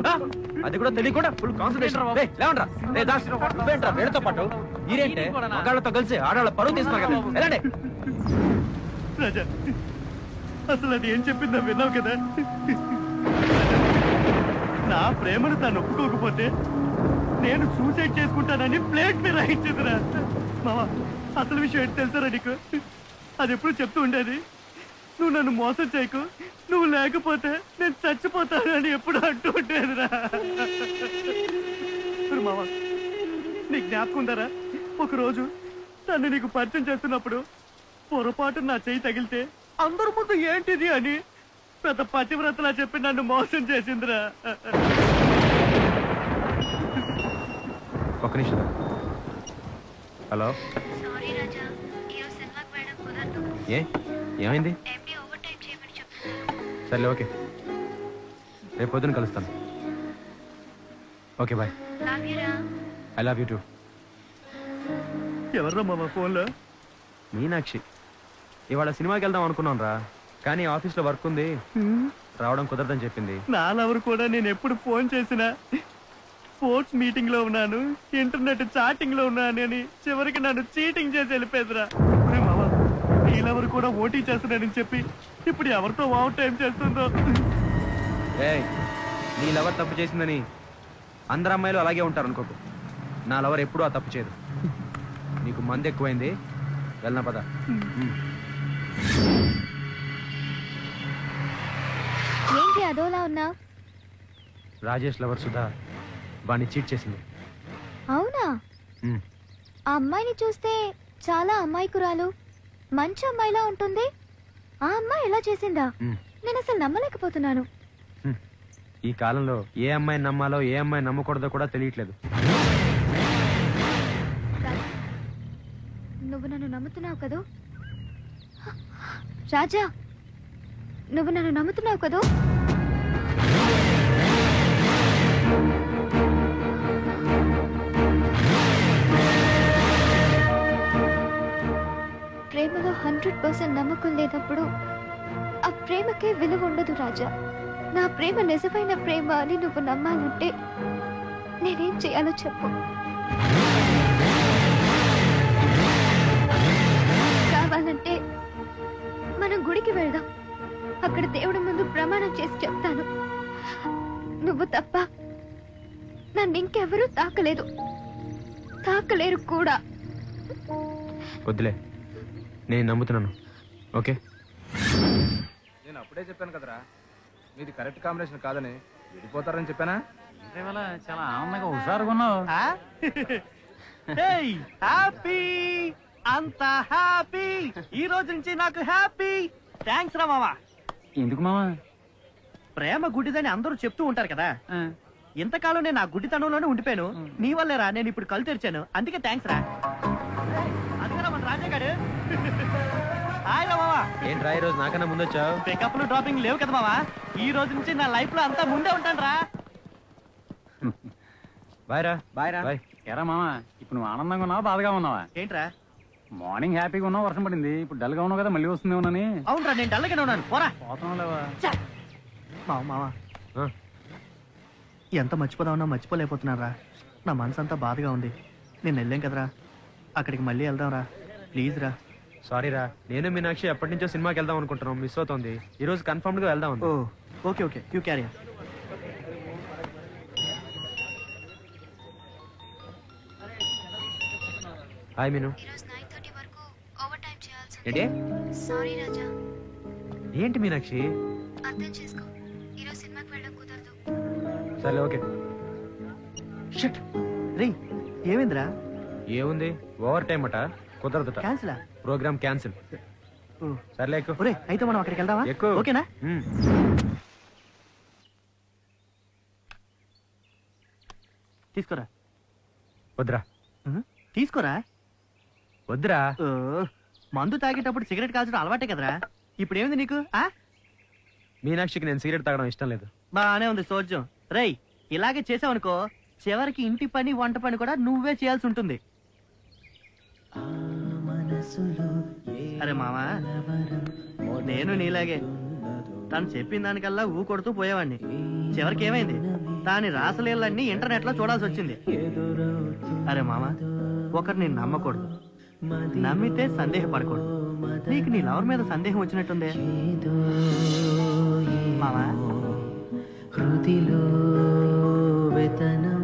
అది కూడా తెలియకుండా ఫుల్ కాన్సన్ట్రేషన్. లేవండ్రా, వీళ్ళతో పాటు మీరేంటే మగాళ్ళతో కలిసి ఆడవాళ్ళ పరువు తీస్తున్నారు కదా. వెళ్ళండి. రాజా, అసలు అది ఏం చెప్పిందో విన్నావు కదా. నా ప్రేమను తను ఒప్పుకోకపోతే నేను సూసైడ్ చేసుకుంటానని ప్లేట్ మీద రాయించిందిరా. మావా, అసలు విషయం ఏంటి తెలుసారా నీకు? అది ఎప్పుడు చెప్తూ ఉండేది, నువ్వు నన్ను మోసం చేయకు, నువ్వు లేకపోతే నేను చచ్చిపోతానని ఎప్పుడు అంటూ ఉండేదిరా. మావా, నీ జ్ఞాపకం ఉందరా, ఒకరోజు తను నీకు పరిచయం చేస్తున్నప్పుడు పొరపాటు నా చెయ్యి తగిలితే అందరి ముందు ఏంటిది అని పెద్ద పతివ్రతలా చెప్పి నన్ను మోసం చేసిందిరా. ఒక్క నిమిషం. హలో. సారీ రాజా, ఈరోజు సినిమాకి వెళ్ళడం కుదరదు. ఏమైంది? ఎండి ఓవర్ టైం చేయమని చెప్తున్నాను. సరే ఓకే, రేపు పొద్దున కలుస్తాను. Okay bye. లవ్ యూ రా. I love you too. ఎవర్రా మామ ఫోన్లో? మీనాక్షి. ఇవాళ సినిమాకి వెళ్దాం అనుకున్నాను రా, కానీ ఆఫీస్లో వర్క్ ఉంది, రావడం కుదరదని చెప్పింది. నాలెవరు కూడా నేను ఎప్పుడు ఫోన్ చేసినా స్పోర్ట్స్ మీటింగ్ లో ఉన్నాను, ఇంటర్నెట్ చాటింగ్ లో ఉన్నాను అని చివరికి నన్ను చీటింగ్ చేసి వెళ్ళిపోయిందిరా. నీలెవరు కూడా ఓటీ చేస్తున్నానని చెప్పి ఇప్పుడు ఎవరితో ఓవర్ టైం చేస్తుందో. ఏయ్, నీ లవర్ తప్పు చేసిందని అందరు అమ్మాయిలు అలాగే ఉంటారు అనుకోకు. నా లవర్ ఎప్పుడూ ఆ తప్పు చేయదు. నీకు మంది ఎక్కువైంది, వెళ్ళనా పద. ఏంటి అదోలా ఉన్నావు? రాజేష్ లవర్ సుధా వాణ్ణి చీట్ చేసింది. అవునా? ఆ అమ్మాయిని చూస్తే చాలా అమ్మాయికురాలు, మంచి అమ్మాయిలా ఉంటుంది. ఆ అమ్మాయి ఎలా చేసిందా? నేను అసలు నమ్మలేకపోతున్నాను. ఈ కాలంలో ఏ అమ్మాయిని నమ్మాలో ఏ అమ్మాయిని నమ్మకూడదో కూడా తెలియట్లేదు. నువ్వు నన్ను నమ్ముతున్నావు కదూ రాజా? నువ్వు నన్ను నమ్ముతున్నావు కదూ? ప్రేమలో 100% నమ్మకం లేనప్పుడు ఆ ప్రేమకే విలువ ఉండదు రాజా. నా ప్రేమ నిజమైన ప్రేమ అని నువ్వు నమ్మాలంటే నేనేం చేయాలో చెప్పు. కావాలంటే మనం గుడికి వెళ్దాం. అక్కడ దేవుడి ముందు ప్రమాణం చేసి చెప్తాను, నువ్వు తప్ప నన్ను ఇంకెవరూ తాకలేరు కూడా. వద్దులే, నేను నమ్ముతున్నాను. ఓకే, నేను అప్పుడే చెప్పాను కదరా మీది కరెక్ట్ కాంబినేషన్ కాదని. విడిపోతారని చెప్పానా? ఇవాళ చాలా ఆనందంగా హుషారుగా ఉన్నావు. హ్యాపీ, అంత హ్యాపీ. ఈ రోజు నుంచి నాకు హ్యాపీ. థ్యాంక్స్ రా మావా. ఎందుకు మావా? ప్రేమ గుడ్డిదని అందరూ చెప్తూ ఉంటారు కదా, ఇంతకాలం నేను ఆ గుడ్డితనంలోనే ఉండిపోయాను. నీ వల్లేరా నేను ఇప్పుడు కళ్ళు తెరిచాను. అందుకే థ్యాంక్స్ రా. అందుకరా మన రాజా గారు. హాయ్ రా మావా. ఏంట్రా ఈ రోజు నాకన్నా ముందు వచ్చావు? పికప్లు డ్రాపింగ్ లేవు కదా మావా. ఈ రోజు నుంచి నా లైఫ్ లో అంతా ముందే ఉంటాను రా. బాయ్ రా. బాయ్ రా. బాయ్. ఎరా మావా, ఇప్పుడు నువ్వు ఆనందంగా ఉన్నావా బాధగా ఉన్నావా? ఏంట్రా? మార్నింగ్ హ్యాపీగా ఉన్నావు, వర్షం పడింది. ఇప్పుడు డల్ గా ఉన్నావు కదా, మళ్ళీ వస్తుందేమోనని. అవునరా, నేను డల్లగానే ఉన్నాను. పోరా. పోతాం లేవా? మావా ఎంత మర్చిపోదామన్నా మర్చిపోలేకపోతున్నారా. నా మనసు అంతా బాధగా ఉంది. నేను వెళ్ళాం కదరా, అక్కడికి మళ్ళీ వెళ్దాం రా. ప్లీజ్ రా. సారీ రా, నేను మీనాక్షి ఎప్పటి నుంచో సినిమాకి వెళ్దాం అనుకుంటున్నాం, మిస్ అవుతుంది. ఈ రోజు కన్ఫర్మ్ గా వెళ్దాం. Oh okay okay, you carry. Hi Meenu. ఏంటి? సారీ రాజా. ఏంటి మీనాక్షి? అర్థం చేసుకో, ఈరోజు సినిమాకి వెళ్ళడం కుదరదు. సరే ఓకే. షిట్ రే, ఏమైందిరా? ఏముంది, ఓవర్ టైం అట, కుదరదట. క్యాన్సిలా? Programme cancel. సర్లే ఎక్కు. ఒరే, అయితే మనం అక్కడికి వెళ్దామా? ఎక్కు. ఓకేనా? తీసుకోరా. వద్దురా. తీసుకోరా. వద్దురా. మందు తాగేటప్పుడు సిగరెట్ కాల్చడం అలవాటే కదరా. ఇప్పుడు ఏమింది నీకు? మీనాక్షికి నేను సిగరెట్ తాగడం ఇష్టం లేదు. బానే ఉంది సోజ్యం. రేయ్, ఇలాగే చేసావనుకో చివరికి ఇంటి పని వంట పని కూడా నువ్వే చేయాల్సి ఉంటుంది. అరే మామా, నేను నీలాగే తను చెప్పిన దానికల్లా ఊ కొడుతూ పోయేవాడిని. చివరికి ఏమైంది, దాని రాసలీలన్నీ ఇంటర్నెట్ లో చూడాల్సి వచ్చింది. అరే మామా, ఒకరిని నమ్మకూడదు, నమ్మితే సందేహపడకూడదు. నీకు నీ లవర్ మీద సందేహం వచ్చినట్టుందే మామా. హృదిలో వేతనం.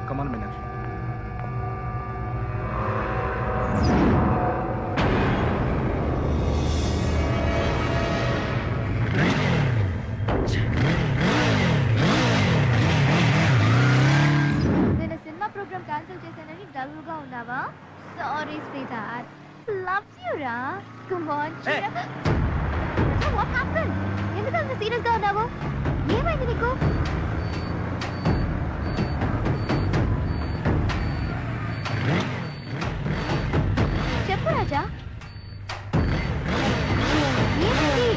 కమాన్ మీనాక్షి. నేను సినిమా ప్రోగ్రామ్ క్యాన్సిల్ చేశానని డల్ గా ఉన్నావా? సారీ స్వీటార్ట్. లవ్ యు రా. Come on. What happen? ఎందుకు అంత సీరియస్ గా ఉన్నావు? ఏమైంది నీకు? చెప్పు రాజా. ఏమైంది?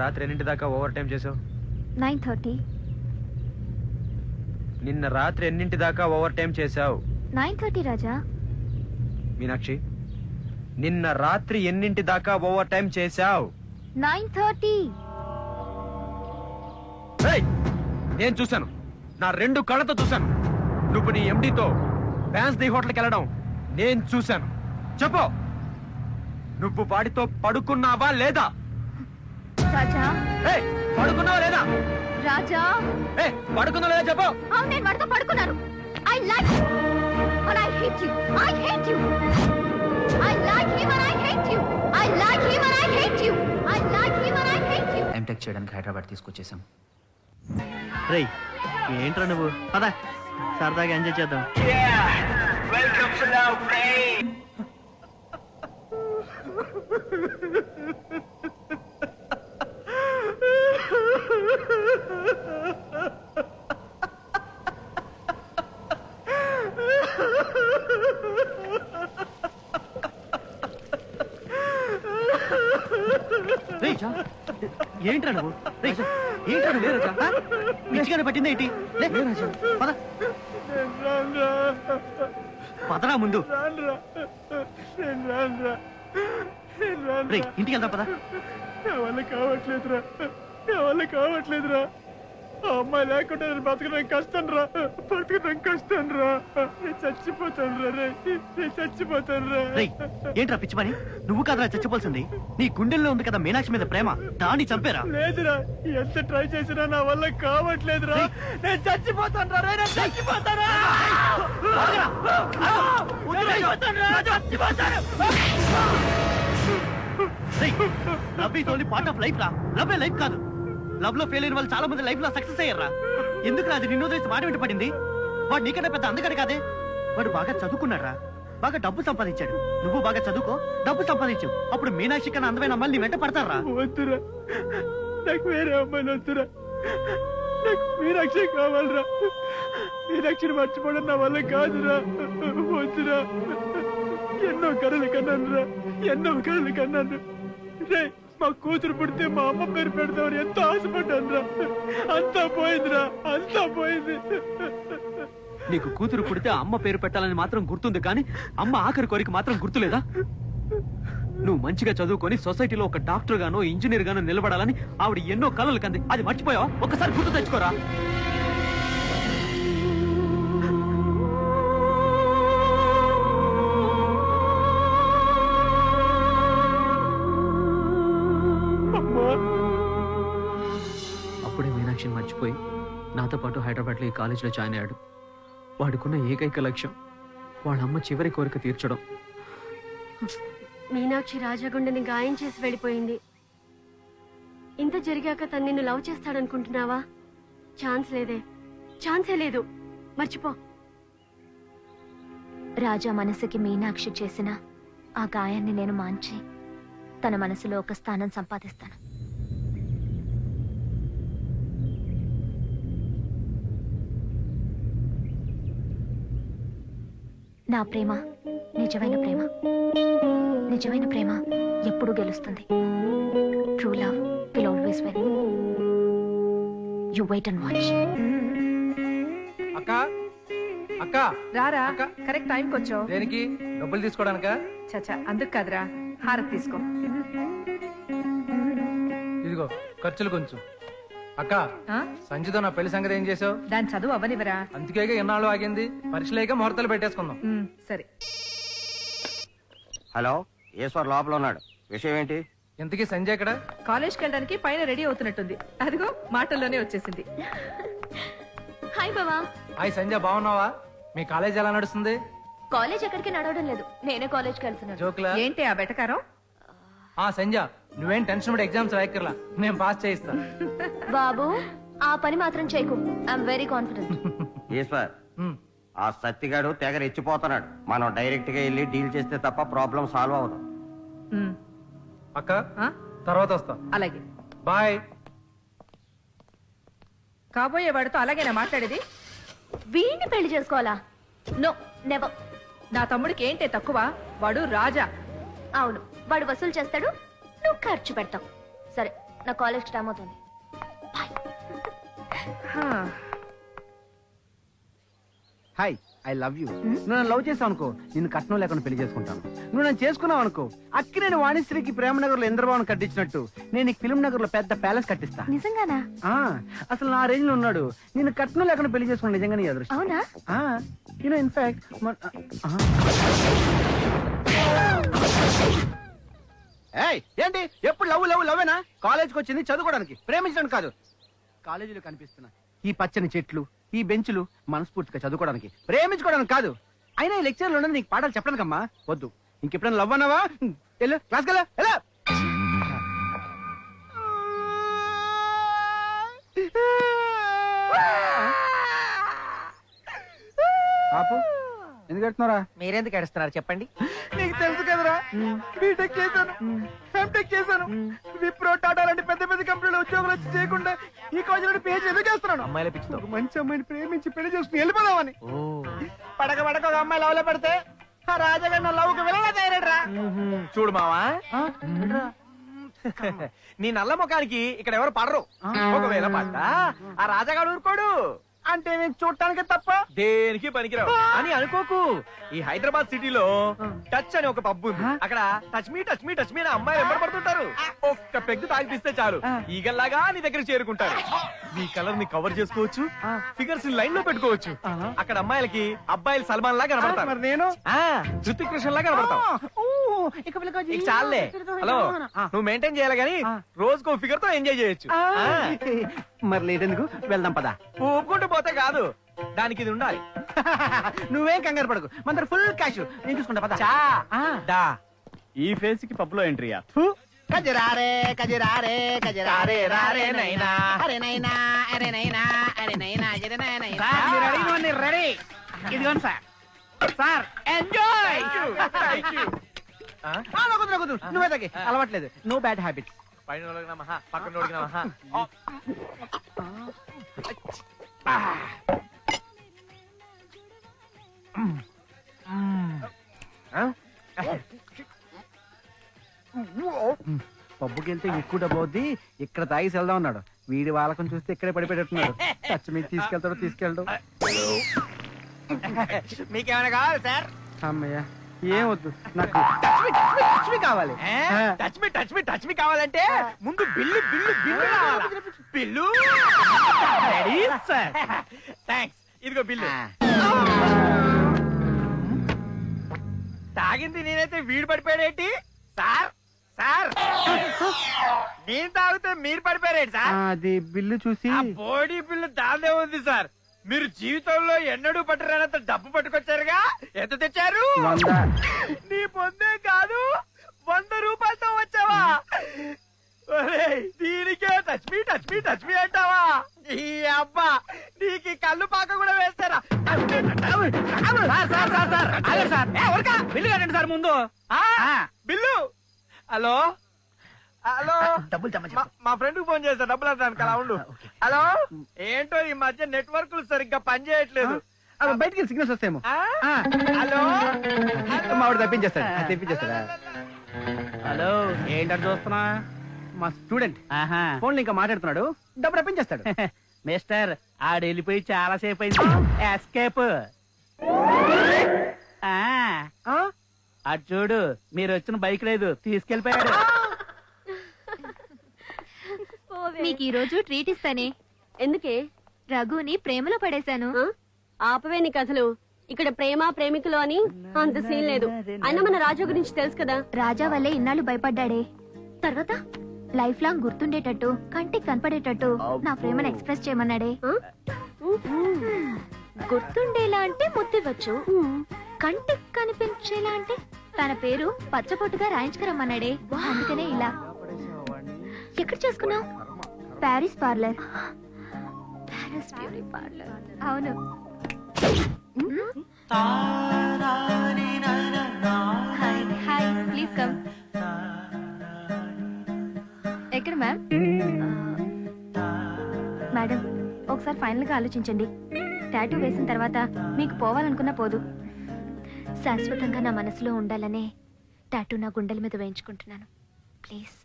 రాత్రి ఎన్నింటి దాకా ఓవర్ టైం చేసావు? 9:30. నిన్న రాత్రి ఎన్నింటి దాకా ఓవర్ టైం చేసావు? 9:30 రాజా. మీనాక్షి, నిన్న రాత్రి ఎన్నింటి దాకా ఓవర్ టైం చేసావు? 9:30. నేను చూశాను, నా 2 కళ్ళతో చూశాను. నువ్వు నీ ఎండితో ఫ్యాన్స్ ది హోటల్కి వెళ్ళడం నేను చూశాను. చెప్పు, నువ్వు వాడితో పడుకున్నావా లేదా? రాజా, పడుకున్నావా లేదా? రాజా, పడుకున్నావా లేదా చెప్పు. అవును, నేను వాడితో పడుకున్నాను. I like you and I hate you. I hate you. I like him and I hate you. I like him and I hate you. I like him and I hate you. MTech చేయడానికి హైదరాబాద్ తీసుకొచ్చేసాం. రేయ్, ఏంట్రా నువ్వు? పదా సరదాగా enjoy చేద్దాం. ఏంట్రా నువ్వు? ఏంట్రా నువ్వు? పిచ్చిగానే పట్టింది ఏంటి? పద పదరా ముందు. ఇంటికి వెళ్తా పద. నా వల్ల కావట్లేదురా. ఆ అమ్మాయి లేకుండా నేను బతకడం కష్టం రా. నేను చచ్చిపోతాను రా. ఏంట్రా పిచ్చి పని? నువ్వు కదరా చచ్చిపోల్సింది. నీ గుండెల్లో ఉంది కదా మీనాక్షి మీద ప్రేమ, దాన్ని చంపేరా. లేదురా, ఎంత ట్రై చేసినా నా వల్ల కావట్లేదురా. నేను చచ్చిపోతాను రా. Love is only part of life రా. లవ్ లైఫ్ కాదు. లవ్ లో ఫెయిల్ అయిన వాళ్ళు చాలా మంది లైఫ్ లో సక్సెస్ అయ్యారా. ఎందుకు అది నిన్ను వదిలేసి మాట వెంట పడింది? వాడు నీకంటే పెద్ద అందుకని కాదే. వాడు బాగా చదువుకున్నాడు, బాగా డబ్బు సంపాదించాడు. నువ్వు బాగా చదువుకో, డబ్బు సంపాదించు. అప్పుడు మీనాక్షి కన్నా అందమైన అమ్మాయిలు నీ వెంట పడతారా? వద్దురా, నాకు వేరే అమ్మాయిలు వద్దురా. నాకు మీనాక్షి కావాలరా. మీనాక్షిని మర్చిపోవడం నా వల్ల కాదురా. వద్దురా. ఎన్నో కళలు కన్నాను రే. మా కూతురు పుడితే మా అమ్మ పేరు పెడతామని ఎంతో ఆశపడ్డాను రా. అంతా పోయింది. నీకు కూతురు పుడితే అమ్మ పేరు పెట్టాలని మాత్రం గుర్తుంది, కానీ అమ్మ ఆఖరి కోరిక మాత్రం గుర్తులేదా? నువ్వు మంచిగా చదువుకొని సొసైటీలో ఒక డాక్టర్ గానో ఇంజనీర్ గానో నిలబడాలని ఆవిడ ఎన్నో కలలు కంది. అది మర్చిపోయావా? ఒక్కసారి గుర్తు తెచ్చుకోరా. అప్పుడే మీనాక్షిని మర్చిపోయి నాతో పాటు హైదరాబాద్లో ఈ కాలేజీలో జాయిన్ అయ్యాడు. వాడుకున్న ఏకైక లక్ష్యం వాళ్ళ అమ్మ చివరి కోరిక తీర్చడం. మీనాక్షి రాజాగుండని గాయం చేసి వెళ్ళిపోయింది. ఇంత జరిగాక తను నిన్ను లవ్ చేస్తాడనుకుంటున్నావా? ఛాన్సే లేదు. మర్చిపో. రాజా మనసుకి మీనాక్షి చేసిన ఆ గాయాన్ని నేను మాంచి తన మనసులో ఒక స్థానం సంపాదిస్తాను. నా ప్రేమ నిజమైన ప్రేమ ఎప్పుడూ గెలుస్తుంది. True love will always win. You wait and watch. అక్క రారా, కరెక్ట్ టైంకి వచ్చావు. దేనికి? డబ్బులు తీసుకోవడానికా? చచ్చా, అందుకు కాదురా. హారతి తీసుకో. ఇదిగో ఖర్చులు కొంచెం. అక్క, సంచితో నా పెళ్లి సంగతి ఏం చేసావు? దాని చదువు అవ్వనివరా. అందుకే ఎన్నాళ్ళు ఆగింది. పరీక్షలేక ముహూర్తాలు పెట్టేసుకుందాం. సరే. హలో, ఈశ్వర్ లోపల ఉన్నాడు. విషయం ఏంటి? ఇంతకీ సంజయ్ ఎక్కడ? కాలేజ్కి వెళ్ళడానికి పైన రెడీ అవుతున్నట్టుంది. అదిగో మాటల్లోనే వచ్చేసింది. హాయ్ బావా. హాయ్ సంజయ్, బాగున్నావా? మీ కాలేజ్ ఎలా నడుస్తుంది? కాలేజ్ ఎక్కడికి నడవడం లేదు, నేనే కాలేజ్కి వెళ్తున్నాను. జోకులా? ఏంటి ఆ బెటకారం? సంజయ్, నువ్వేం టెన్షన్ పడి ఎగ్జామ్స్ రాయక్కర్లా, నేను పాస్ చేయిస్తా. బాబు, ఆ పని మాత్రం చేయకు. I'm very confident. ఈశ్వర్, ఆ సత్తిగాడు తెగ రెచ్చిపోతున్నాడు. మనం డైరెక్ట్ గా వెళ్ళి డీల్ చేస్తే తప్ప ప్రాబ్లం సాల్వ్ అవ్వదు. అక్క, తర్వాత వస్తా. అలాగే, బాయ్. కాబోయే వాడితో అలాగేనా మాట్లాడేది? వీడిని పెళ్లి చేసుకోవాలా? No, never. నా తమ్ముడికి ఏంటే తక్కువ? వాడు రాజా. అవును, వాడు వసూలు చేస్తాడు, నువ్వు ఖర్చు పెడతావు. సరే, నా కాలేజ్ టైం అవుతుంది. Hi, I love you. నువ్వు నన్ను లవ్ చేసావు అనుకో, నిన్ను కట్నం లేకుండా పెళ్లి చేసుకుంటాను. నువ్వు నన్ను చేసుకున్నావు అనుకో, అక్కి నేను వాణిశ్రీకి ప్రేమనగర్ లో ఇంద్రభవనం కట్టించినట్టు నేను నీకు ఫిల్మ్ నగర్ లో పెద్ద ప్యాలెస్ కట్టిస్తా. నిజంగానా? అసలు నా రేంజ్ లో ఉన్నాడు. నేను కట్నం లేకుండా పెళ్లి చేసుకున్నా నిజంగా నీ అదృష్టం. అవునా? యూనో ఇన్ఫాక్ట్ ఏంటి ఎప్పుడు లవ్ లవ్ లవేనా? కాలేజ్కి వచ్చింది చదువుకోవడానికి, ప్రేమించడానికి కాదు. కాలేజీలో కనిపిస్తున్నా ఈ పచ్చని చెట్లు, ఈ బెంచులు మనస్ఫూర్తిగా చదువుకోవడానికి, ప్రేమించుకోవడానికి కాదు. అయినా ఈ లెక్చర్లు ఉన్నది నీకు పాఠాలు చెప్పడానికమ్మా. వద్దు, ఇంకెప్పుడైనా లవ్ అన్నావా వెళ్ళు, క్లాస్కి వెళ్ళు, వెళ్ళు. ఆపు, ఎందుకు ఎడుతున్నారా? మీరెందుకు ఏడుస్తున్నారు చెప్పండి. నీకు తెలుసు కదరా, బీటెక్ చేశాను, ఎంటెక్ చేశాను, విప్రో, టాటా లాంటి పెద్ద పెద్ద కంపెనీలో ఉద్యోగాలు వచ్చి చేయకుండా ఈ కాలేజీలో పేజ్ ఎందుకు చేస్తున్నాను? అమ్మాయిల పిచ్చితో ఒక మంచి అమ్మాయిని ప్రేమించి పెళ్లి చేసుకుని వెళ్ళిపోదామని. పడక పడక ఒక అమ్మాయి లవ్ లో పెడితే ఆ రాజాగారి నా లవ్ కు వెళ్ళగా తయారడరా. చూడు మావా, నీ నల్ల ముఖానికి ఇక్కడ ఎవరు పడరు. ఒకవేళ పడ్డా ఆ రాజాగాడు ఊరుకోడు. అంటే నేను చూడటానికి తప్ప దేనికి పనికిరావు అని అనుకోకు. ఈ హైదరాబాద్ సిటీలో టచ్ అని ఒక పబ్ ఉంది. అక్కడ touch me touch me touch me అని అమ్మాయిలు ఎవరు పడుతుంటారు. ఒక్క పెగ్గు తాగిపిస్తే చాలు, ఈగల్లాగా నీ దగ్గర చేరుకుంటారు. నీ కలర్ ని కవర్ చేసుకోవచ్చు, ఫిగర్స్ ని లైన్ లో పెట్టుకోవచ్చు. అక్కడ అమ్మాయిలకి అబ్బాయిలు సల్మాన్ లాగా కనబడతారు. మరి నేను హృతిక్ రోషన్ లాగా కనబడతావు. ఇక చాలే. హలో, నువ్వు మెయింటైన్ చేయాలి కానీ రోజుకో ఫిగర్ తో ఎంజాయ్ చేయొచ్చు. మరి లేదెందుకు, వెళ్దాం పదా. ఒప్పుకుంటూ పోతే కాదు, దానికి ఇది ఉండాలి. నువ్వేం కంగారు పడకు, మన దగ్గర ఫుల్ క్యాష్, నేను చూసుకుంటా పదా. దా. ఈ ఫేస్ కి పబ్లో ఎంట్రీయా? కజరారే కజరారే కజరారే రారే నైనా, అరే నైనా, అరే నైనా, అరే నైనా, అరే నైనా. రెడీ, ఇదిగోండి సార్. Sir enjoy. నువ్వే తగ్గి, అలవాట్లేదు. No bad habits. పైన నమః, పక్కన నమః. పబ్బుకి వెళ్తే ఎక్కువ డబ్బు అవుద్ది, ఇక్కడ తాగి వెళ్దాం అన్నాడు. వీడి వాళ్ళకం చూస్తే ఇక్కడే పడిపెట్టున్నాడు. టచ్ మీద తీసుకెళ్తాడు, తీసుకెళ్ళడు. మీకేమైనా కావాలి సార్? అమ్మయ్య, ఏం వద్దు, నాకు టచ్ మీ కావాలి. Touch me touch me touch me కావాలంటే ముందు బిల్లు బిల్లు బిల్లు కావాలా? Bill ready sir. థ్యాంక్స్, ఇదిగో బిల్లు. తాగింది నేనైతే వీడు పడిపోయాడేంటి సార్? సార్, నేను తాగితే మీరు పడిపోయారేంటి సార్? అది బిల్లు చూసి బాడీ బిల్లు దాందే ఉంది సార్. మీరు జీవితంలో ఎన్నడూ పట్టరానంత డబ్బు పట్టుకొచ్చారుగా. ఎంత తెచ్చారు? 100. నీ పొందే కాదు, 100 రూపాయలతో వచ్చావా? దీనికే touch me touch me touch me అంటావా? ఈ అబ్బా, నీకు కళ్ళు పాక కూడా వేస్తారా? బిల్లు కట్టండి సార్ ముందు. బిల్లు. హలో హలో, మా ఫ్రెండ్ ఫోన్ చేస్తా డబ్బులు అంటానికి. అలా ఉండు. హలో, ఏంటో ఈ మధ్య నెట్వర్క్లు సరిగ్గా పనిచేయట్లేదు. బయటికి సిగ్నల్స్ వస్తాయేమో. హలో, మావిడ తెప్పించేస్తాడా? హలో, ఏంటని చూస్తున్నా? మా స్టూడెంట్ ఫోన్ ఇంకా మాట్లాడుతున్నాడు, డబ్బు రప్పించేస్తాడు. మిస్టర్, ఆడు వెళ్ళిపోయి చాలా సేపు అయింది. ఎస్కేప్. అటు చూడు, మీరు వచ్చిన బైక్ లేదు, తీసుకెళ్లిపోయాడు. మీకు ఈ రోజు ట్రీట్ ఇస్తానే. ఎందుకే? రఘుని ప్రేమలో పడేశాను. ఆపవే నీ కథలు. ఇక్కడ ప్రేమ ప్రేమికులు అని అంత సీన్ లేదు. అయినా మన రాజు గురించి తెలుసు కదా. రాజా వల్లే ఇన్నాళ్ళు భయపడ్డాడే. తర్వాత లైఫ్ లాంగ్ గుర్తుండేటట్టు, కంటికి కనపడేటట్టు నా ప్రేమను ఎక్స్ప్రెస్ చేయమన్నాడే. గుర్తుండేలా అంటే ముద్దివ్వచ్చు, కంటికి కనిపించేలా అంటే తన పేరు పచ్చబొట్టుగా రాయించుకురమ్మన్నాడే. అందుకనే ఇలా. ఎక్కడ చేసుకున్నావు? Paris parlour. Paris beauty parlour. అవును. Hi, please come. ఎక్కడ మ్యామ్? మేడం, ఒకసారి ఫైనల్ గా ఆలోచించండి. టాటూ వేసిన తర్వాత మీకు పోవాలనుకున్నా పోదు. శాశ్వతంగా నా మనసులో ఉండాలనే టాటూ నా గుండెల మీద వేయించుకుంటున్నాను. Please,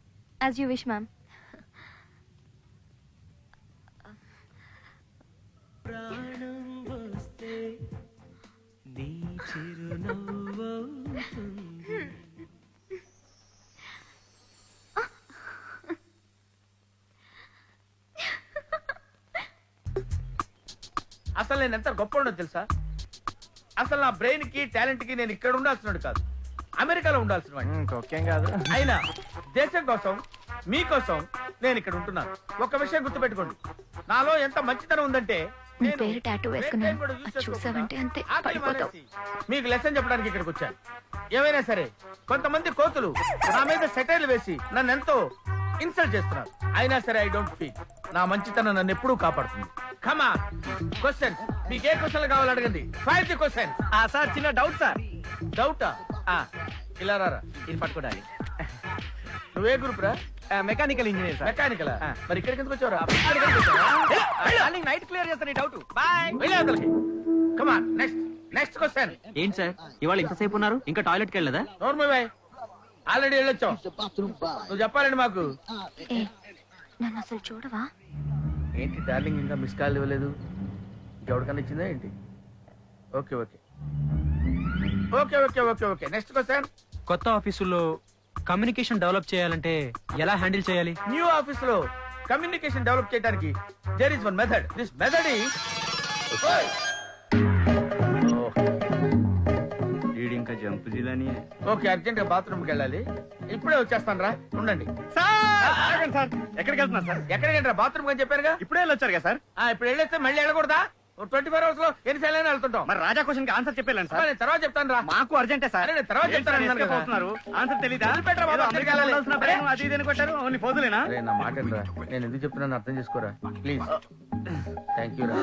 as you wish ma'am. అసలు నేను ఎంత గొప్ప ఉండదు తెలుసా? అసలు నా బ్రెయిన్ కి టాలెంట్ కి నేను ఇక్కడ ఉండాల్సినాడు కాదు, అమెరికాలో ఉండాల్సిన వాడిని. ఇంకొకేం కాదు. అయినా దేశం కోసం మీకోసం నేను ఇక్కడ ఉంటున్నాను. ఒక విషయం గుర్తుపెట్టుకోండి, నాలో ఎంత మంచితనం ఉందంటే నీ పేరు టాటూ వేసుకున్నాను. అది చూసావంటే అంతే పడిపోతావు. మీకు లెసన్ చెప్పడానికి ఇక్కడికి వచ్చాను. ఏమైనా సరే కొంతమంది కోతులు నా మీద సెటైర్లు వేసి నన్ను ఎంతో ఇన్సల్ట్ చేస్తున్నారు. అయినా సరే ఐ డోంట్ ఫీల్. నా మంచితనం నన్ను ఎప్పుడూ కాపాడుతుంది. కమా క్వశ్చన్, మీకు ఏ క్వశ్చన్లు కావాలి అడగండి. Fire the question. సార్ చిన్న డౌట్ సార్. డౌటా? ఇలా రారా, ఇది పట్టుకోవాలి. నువ్వే గ్రూప్ రా? Mechanical engineer sir. మెకానికల్. మరి ఇక్కడికి ఎందుకు వచ్చావురా? నైట్ క్లియర్ చేస్తాను ఈ doubt. Boy. Come on next next question. ఏంటి సార్ ఇవాళ ఇంతసేపు ఉన్నారు, ఇంకా టాయిలెట్కి వెళ్ళదా? నోర్మల్ బాయ్, ఆల్రెడీ వెళ్ళొచ్చావు. నువ్వు చెప్పాలండి మాకు. ఏ, నన్ను అసలు చూడవా? ఏంటి డార్లింగ్ ఇంకా మిస్ కాల్ ఇవ్వలేదు? ఎవరికన్నా ఇచ్చిందా ఏంటి? Okay okay okay okay okay okay next question. కొత్త ఆఫీసుల్లో కమ్యూనికేషన్ డెవలప్ చేయాలంటే ఎలా హ్యాండిల్ చేయాలి? న్యూ ఆఫీస్ లో కమ్యూనికేషన్ డెవలప్ చేయడానికి there is one method. This method is ఇంకా జంప్ జిల్లాని. ఓకే, అర్జెంట్ గా బాత్రూమ్కి వెళ్ళాలి. ఇప్పుడే వచ్చేస్తాను రా, ఉండండి. సార్ ఎక్కడికి వెళ్తున్నారు సార్? ఎక్కడికి రా? బాత్రూమ్ అని చెప్పారుగా. ఇప్పుడే వెళ్ళొచ్చారు కదా సార్? ఇప్పుడు వెళ్ళేస్తే మళ్ళీ వెళ్ళకూడదా? 24 hours లో ఎన్నిసార్లు అయినా వెళ్తుంటాం. మరి రాజా క్వశ్చన్ కి ఆన్సర్ చెప్పాను సార్. నేను తర్వాత చెప్తాను రా. మాకు అర్జెంటే సార్. నేను తర్వాత చెప్తాను. ఆన్సర్ తెలీదా? వదిలిపెట్టరా బాబు, అమెరికా వెళ్ళాలి. అది ఇది కొట్టారు. ఓన్లీ పోదులేనా? అరే నా మాట రా, నేను ఎందుకు చెప్తున్నాను అర్థం చేసుకోరా ప్లీజ్. థ్యాంక్ యూ రా.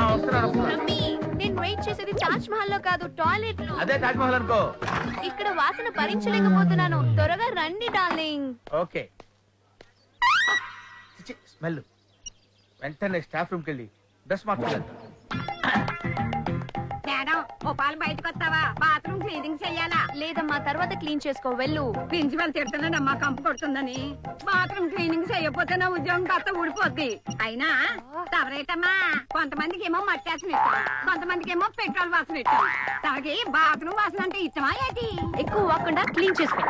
వస్తున్నాను వస్తున్నాను. రమ్మి, నేను వెయిట్ చేసేది తాజ్ మహల్ లో కాదు, టాయిలెట్ లో. అదే తాజ్ మహల్ అనుకో. ఇక్కడ వాసన భరించలేకపోతున్నాను. త్వరగా రండి డార్లింగ్. ఓకే. స్మెల్. వెంటనే స్టాఫ్ రూమ్కి వెళ్ళి డ్రెస్ మార్చుకోవాలి. ఓ పాలు బయటకు వస్తావా? బాత్రూమ్ క్లీనింగ్ చెయ్యాలా? లేదమ్మా, తర్వాత క్లీన్ చేసుకో, వెళ్ళు. ప్రిన్సిపల్ తిడుతున్నాడమ్మా కంపు కొడుతుందని. బాత్రూమ్ క్లీనింగ్ చేయకపోతే నా ఉద్యోగం కాస్త ఊడిపోద్ది. అయినా తవరేటమ్మా, కొంతమందికి ఏమో మట్టి వాసన ఇష్టం, కొంతమందికి ఏమో పెట్రోల్ వాసన ఇష్టం. తనకి బాత్రూమ్ వాసన అంటే ఇష్టమా ఏంటి? ఎక్కువ వాకుండా క్లీన్ చేసుకో.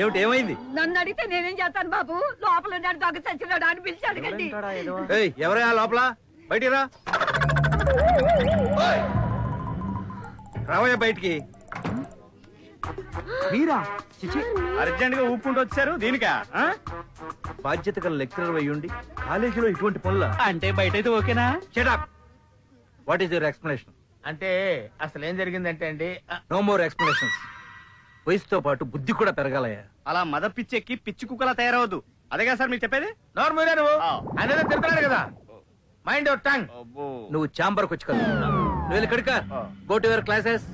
ఏమిటి ఏమైంది? నన్ను అడిగితే నేనేం చేస్తాను బాబు? లోపల ఉన్నాడు దొంగ చచ్చినాడు అని పిలిచి అడగండి. ఎవరైనా లోపల బయటికి రా. రావయ్యా బయటికి. మీరా? అర్జెంట్ గా ఊపుకుంటూ వచ్చారు దీనికా? బాధ్యత గల లెక్చరర్ అయ్యుండి కాలేజీలో ఇటువంటి పనుల అంటే బయట అయితే ఓకేనా? Shut up. What is your explanation? అంటే అసలు ఏం జరిగిందంటే అండి, నో మోర్ ఎక్స్ప్లెనేషన్స్. వయసుతో పాటు బుద్ధి కూడా పెరగాలయ్యా. అలా మద పిచ్చెక్కి పిచ్చి కుక్కలా తయారవద్దు. అదేగా సార్ మీకు చెప్పేది? నార్మల్గా నువ్వు అనేది తిరుగుతున్నాడు కదా. Mind your tongue. నువ్వు ఛాంబర్ కు వచ్చి కదా, నువ్వు వెళ్ళి కడుక. Go to your classes.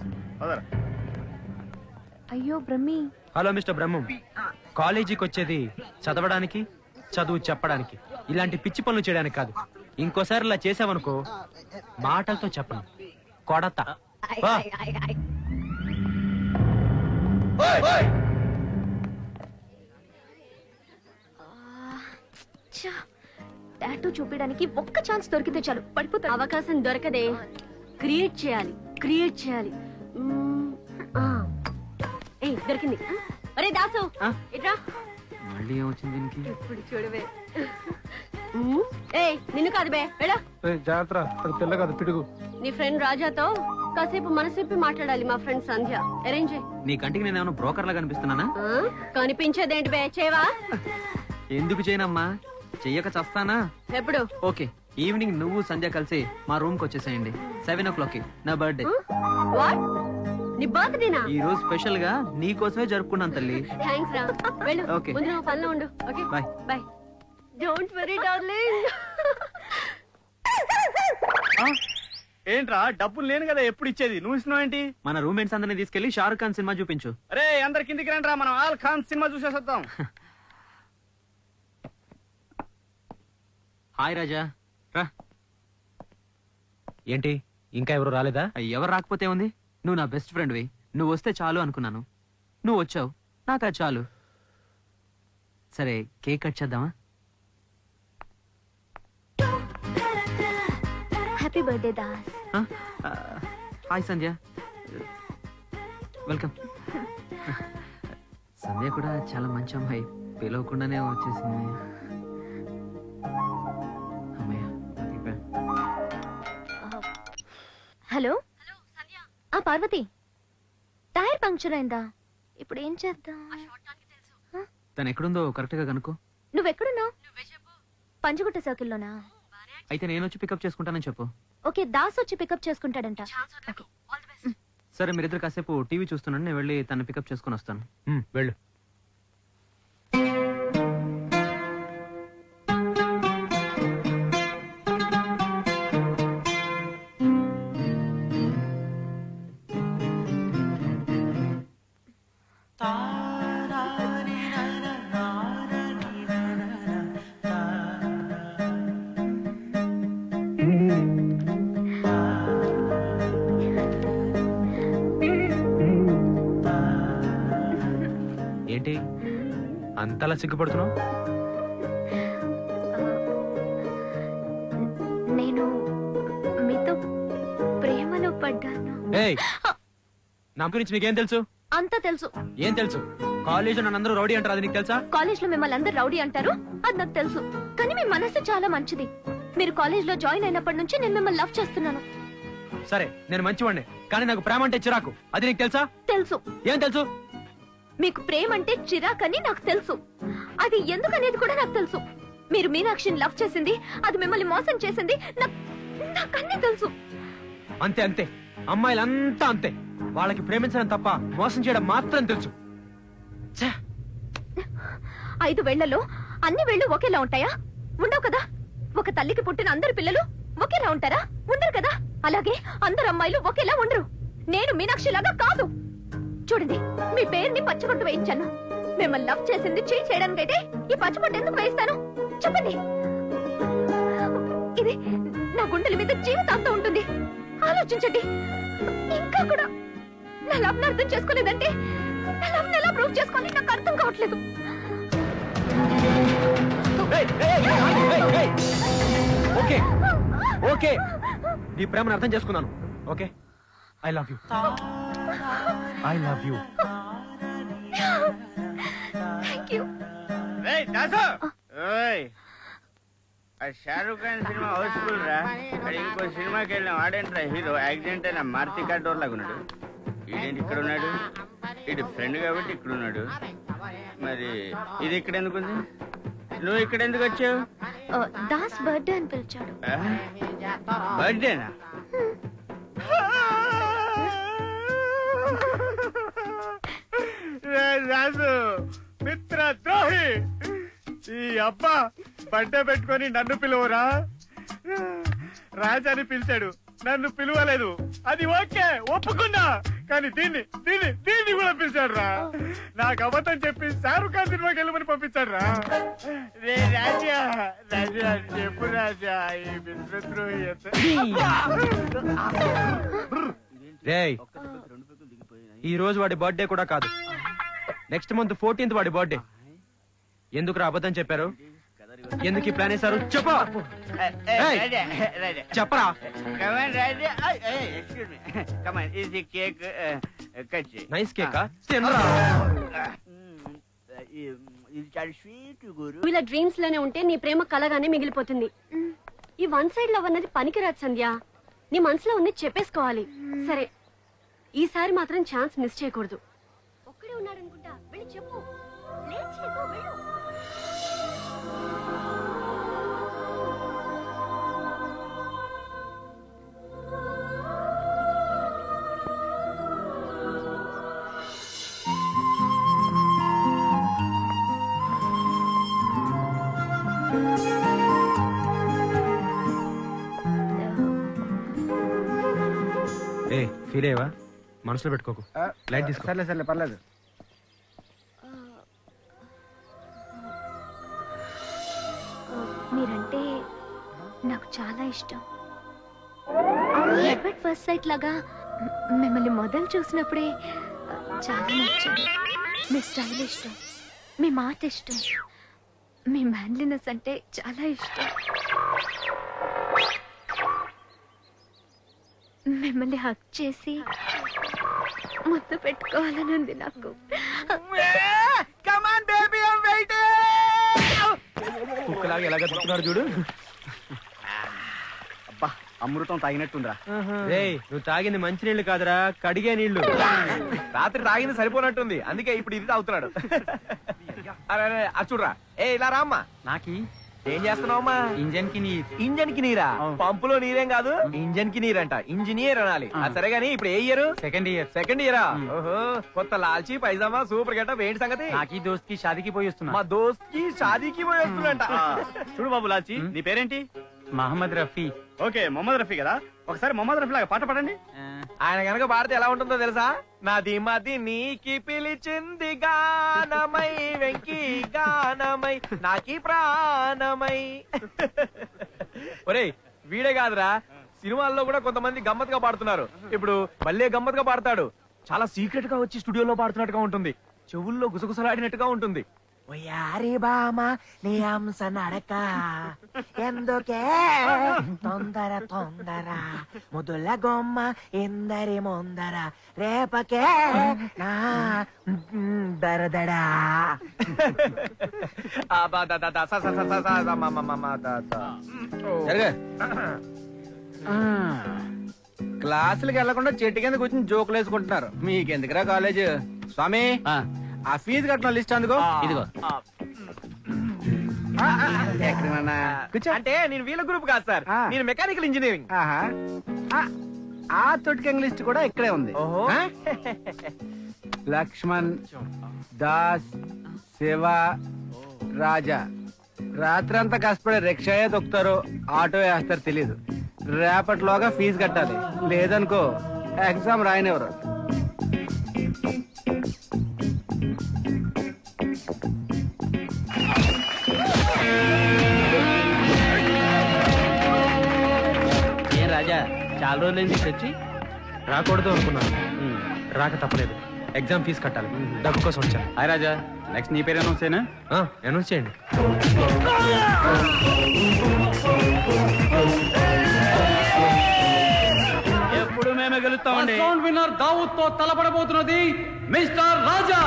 అయ్యో బ్రహ్మి. హలో మిస్టర్ బ్రహ్మం, కాలేజీకి వచ్చేది చదవడానికి, చదువు చెప్పడానికి, ఇలాంటి పిచ్చి పనులు చేయడానికి కాదు. ఇంకోసారి ఇలా చేసావనుకో మాటలతో చెప్పను, కొడతా. టాటూ చూపించడానికి ఒక్క ఛాన్స్ దొరికితే చాలు, పడిపోతా. అవకాశం దొరకదే, క్రియేట్ చేయాలి, క్రియేట్ చేయాలి. ఏ దొరికింది. అరే దాసు ఇట్రా. మళ్ళీ ఏమొచ్చింది దీనికి? ఇప్పుడు చూడవే. ఏ నిన్ను కాదు బే, వెళ్ళ. జాగ్రత్త, అది పిల్ల కాదు పిడుగు. నీ ఫ్రెండ్ రాజాతో కాసేపు మనసిప్పి మాట్లాడాలి. మా ఫ్రెండ్ సంధ్య అరేంజ్. నీ కంటికి నేను ఏమైనా బ్రోకర్ లా కనిపిస్తున్నానా? కనిపించేదేంటి బే, చేయవా? ఎందుకు చేయనమ్మా, చెయ్యక చస్తానా? ఎప్పుడు? ఓకే, ఈవినింగ్ నువ్వు సంధ్య కలిసి మా రూమ్ కి వచ్చేసేయండి. 7 o'clock నా బర్త్డే. వాట్? నీ బర్త్డేనా? ఈ రోజు స్పెషల్ గా నీ కోసమే జరుపుకున్నాను తల్లి. థాంక్స్ రా. వెళ్ళు. ఓకే. ముందు నువ్వు పనిలో ఉండు. Okay by by. Don't worry darling. ఏంట్రా డబ్బులు లేను కదా ఎప్పుడు ఇచ్చేది, నువ్వు ఇస్తున్నావు ఏంటి? మన రూమ్మేట్స్ అందరినీ తీసుకెళ్లి షారుఖ్ ఖాన్ సినిమా చూపించు. అరే అందరి కిందికి రండి రా, మనం ఆల్ ఖాన్ సినిమా చూసేసొద్దాం. హాయ్ రాజా, రా. ఏంటి ఇంకా ఎవరు రాలేదా? ఎవరు రాకపోతే ఉంది, నువ్వు నా బెస్ట్ ఫ్రెండ్వి, నువ్వు వస్తే చాలు అనుకున్నాను. నువ్వు వచ్చావు, నాకు అది చాలు. సరే కేక్ కట్ చేద్దామా? Happy birthday Das. హాయ్ సంధ్య, వెల్కమ్. సంధ్య కూడా చాలా మంచి అమ్మాయి, పిలవకుండానే వచ్చేసింది. అమ్మయ్య, హలో పార్వతి, టైర్ పంక్చర్ అయిందా? ఇప్పుడు ఏం చేద్దాం? తను ఎక్కడుందో కరెక్ట్ గా కనుక్కో. నువ్వెక్కడున్నావు? పంజగుట్ట సర్కిల్లోనా? అయితే నేను వచ్చి పికప్ చేసుకుంటానని చెప్పు. ఓకే, దాస్ వచ్చి పికప్ చేసుకుంటాడంట. సరే మీరిద్దరు కాసేపు టీవీ చూస్తున్నాను, నేను వెళ్ళి తను పికప్ చేసుకుని వస్తాను. వెళ్ళు. ఏంటి అంతలా సిగ్గుపడుతున్నావు? నేను మీతో ప్రేమలో పడ్డాను. నా గురించి నీకేం తెలుసు? అంతా తెలుసు. ఏం తెలుసు? కాలేజ్ లో నన్ను అందరూ రౌడీ అంటారు, అది నీకు తెలుసా? కాలేజ్ లో మిమ్మల్ని అందరూ రౌడీ అంటారు, అది నాకు తెలుసు. కానీ మీ మనసు చాలా మంచిది. మీరు కాలేజ్ లో జాయిన్ అయినప్పటి నుంచి నేను మిమ్మల్ని లవ్ చేస్తున్నాను. సరే నేను మంచివాడిని, కానీ నాకు ప్రేమ అంటే చిరాకు, అది నీకు తెలుసా? తెలుసు. ఏం తెలుసు? మీకు ప్రేమ అంటే చిరాకని నాకు తెలుసు. అది ఎందుకనేది కూడా నాకు తెలుసు. మీరు మీనాక్షిని లవ్ చేసింది, అది మిమ్మల్ని మోసం చేసింది, నాకన్నీ తెలుసు. అంతే అంతే, అమ్మాయిలంతా అంతే. వాళ్ళకి ప్రేమించడం తప్ప మోసం చేయడం మాత్రం తెలుసు. 5 వేళ్లలో అన్ని వేళ్లు ఒకేలా ఉంటాయా? ఉండవు కదా. ఒక తల్లికి పుట్టిన అందరు పిల్లలు ఒకేలా ఉంటారా? ఉండరు కదా. అలాగే అందరు అమ్మాయిలు ఒకేలా ఉండరు. నేను మీనాక్షి లాగా కాదు. చూడండి, మీ పేరుని పచ్చబొట్టు వేయించాను. మిమ్మల్ని లవ్ చేసింది చేయడానికైతే ఈ పచ్చబొట్టు ఎందుకు వేయిస్తాను చెప్పండి. ఇది నా గుండెల మీద జీవితాంతం ఉంటుంది. ఆలోచించండి. ఇంకా కూడా నా లవ్ అర్థం చేసుకోలేదంటే నా లవ్ ఎలా ప్రూవ్ చేసుకోవాలి నాకు అర్థం కావట్లేదు. ఓకే ఓకే, నీ ప్రేమను అర్థం చేసుకున్నాను. Okay, I love you. I love you. Thank you. Shahrukh Khan cinema houseful రా. ఇంకో సినిమాకి వెళ్ళిన వాడేంట్రా హీరో, యాక్సిడెంట్ అయిన మారుతి కార్ డోర్ లాగా ఉన్నాడు. ఈడేంటి ఇక్కడ ఉన్నాడు? ఇటు ఫ్రెండ్ కాబట్టి ఇక్కడ ఉన్నాడు. మరి ఇది ఇక్కడ ఎందుకుంది? నువ్వు ఇక్కడ ఎందుకు వచ్చావు? దాస్ బర్త్డే అని పిలిచాడు. బర్త్డేనా? రాజు మిత్ర ద్రోహి, ఈ అబ్బా బర్త్డే పెట్టుకొని నన్ను పిలువరా? రాజాని పిలిచాడు, నన్ను పిలువలేదు. అది ఓకే, ఒప్పుకున్నా. కానీ దీన్ని దీన్ని దీన్ని కూడా పిలిచాడు రా. నాకు అబద్ధం చెప్పి షారూక్ ఖాన్ సినిమాకి వెళ్ళమని పంపించాడు రా. రే రాజా, రాజా చెప్పు రాజా, ఈ మిత్రద్రోహి ఈ రోజు వాడి బర్త్డే కూడా కాదు, నెక్స్ట్ మంత్ 14th వాడి బర్త్డే. ఎందుకు అబద్ధం చెప్పారు? ఎందుకు ఈ ప్లాన్ వేశారు? చెప్పరా. Nice cake. ఇలా డ్రీమ్స్ లోనే ఉంటే నీ ప్రేమ కలగానే మిగిలిపోతుంది. ఈ వన్ సైడ్ లవ్ అన్నది పనికిరాదు సంధ్య. నీ మనసులో ఉంది చెప్పేసుకోవాలి. సరే, ఈసారి మాత్రం ఛాన్స్ మిస్ చేయకూడదు. ఒక్కడే ఉన్నాడనుకుంటా, వెళ్ళి చెప్పు. ఫీల్ అయ్యవా? మనసులో పెట్టుకోకు. లైట్ తీసుకో. సర్లే సర్లే, పర్లేదు. మీరంటే నాకు చాలా ఇష్టం. లవ్ ఎట్ ఫస్ట్ సైట్ లాగా మిమ్మల్ని మొదలు చూసినప్పుడే చాలా నచ్చాడు. మీ స్టైల్ ఇష్టం, మీ మాట ఇష్టం, మీ మ్యాన్లీనెస్ అంటే చాలా ఇష్టం. మిమ్మల్ని హక్ చేసి ముద్దు పెట్టుకోవాలని ఉంది నాకు. కుక్కలాగా ఎలాగ తిప్పుతున్నాడు చూడు. అబ్బా అమృతం తాగినట్టుందిరా. రేయ్, నువ్వు తాగింది మంచినీళ్ళు కాదురా, కడిగే నీళ్లు. రాత్రి తాగింది సరిపోనట్టుంది, అందుకే ఇప్పుడు ఇది తాగుతున్నాడు. అరే చూడరా, ఏ ఇలా రామ్మా. నాకి ఏం చేస్తున్నావమ్మా? ఇంజన్ కి నీరు. ఇంజన్ కి నీరా? పంపులో నీరేం కాదు, ఇంజన్ కి నీరంట. ఇంజనీర్ అనాలి. సరే గానీ ఇప్పుడు ఏ ఇయర్? Second year. సెకండ్ ఇయరా? ఓహో, కొత్త లాల్చి పైజామా సూపర్ గెటప్. ఏంటి సంగతి? నాకి దోస్త్ కి షాదీకి పోయి వస్తున్నా. మా దోస్త్ కి షాదీకి పోయి వస్తున్నట. చూడు బాబు లాల్చి, నీ పేరేంటి? మహమ్మద్ రఫీ. ఓకే, మొహమ్మద్ రఫీ కదా. ఒకసారి మొహమ్మద్ రఫీ లాగా పాట పాడండి. ఆయన కనుక పాడితే ఎలా ఉంటుందో తెలుసా? నాది మది నీకి పిలిచింది గానమై, వెంకి గానమై, నాకి ప్రాణమై. ఒరేయ్, వీడే కాదురా, సినిమాల్లో కూడా కొంతమంది గమ్మత్తుగా పాడుతున్నారు. ఇప్పుడు మళ్ళీ గమ్మత్తుగా పాడతాడు. చాలా సీక్రెట్ గా వచ్చి స్టూడియోలో పాడుతున్నట్టుగా ఉంటుంది. చెవుల్లో గుసగుసలాడినట్టుగా ఉంటుంది. ఒయారి బామ నీ అంశ నడక ఎందుకే తొందర తొందర ముదుల గొమ్మ ఇందరి ముందర రేపకే నా దరదడా. క్లాసులకు వెళ్లకుండా చెట్టు కింద కూర్చొని జోకులు వేసుకుంటున్నారు. మీకెందుకురా కాలేజ్? స్వామి, ఆ ఫీజు కట్టిన లిస్ట్ అందుకో. ఇదిగో. అంటే నేను వీళ్ళ గ్రూప్ కాదు సార్, నేను మెకానికల్ ఇంజనీరింగ్. ఆ తొట్టికంగ్ లిస్ట్ కూడా ఇక్కడే ఉంది. ఆ? లక్ష్మణ్, దాస్, శివ, రాజా రాత్రంతా కష్టపడి రిక్షాయే తొక్కుతారు, ఆటో వేస్తారు తెలీదు. రేపటిలోగా ఫీజు కట్టాలి, లేదనుకో ఎగ్జామ్ రాయనివ్వరు. ఏం రాజా, చాలా రోజులైంది వచ్చి. రాకూడదు అనుకున్నాను, రాక తప్పలేదు. ఎగ్జామ్ ఫీజు కట్టాలి, డబ్బు కోసం వచ్చాను. హాయ్ రాజా, నెక్స్ట్ నీ పేరు అనౌన్స్ అయినా? అనౌన్స్ చేయండి. ఎప్పుడు మేమే గెలుస్తామండి. విన్నర్ దావూద్ తో తలపడబోతున్నది మిస్టర్ రాజా.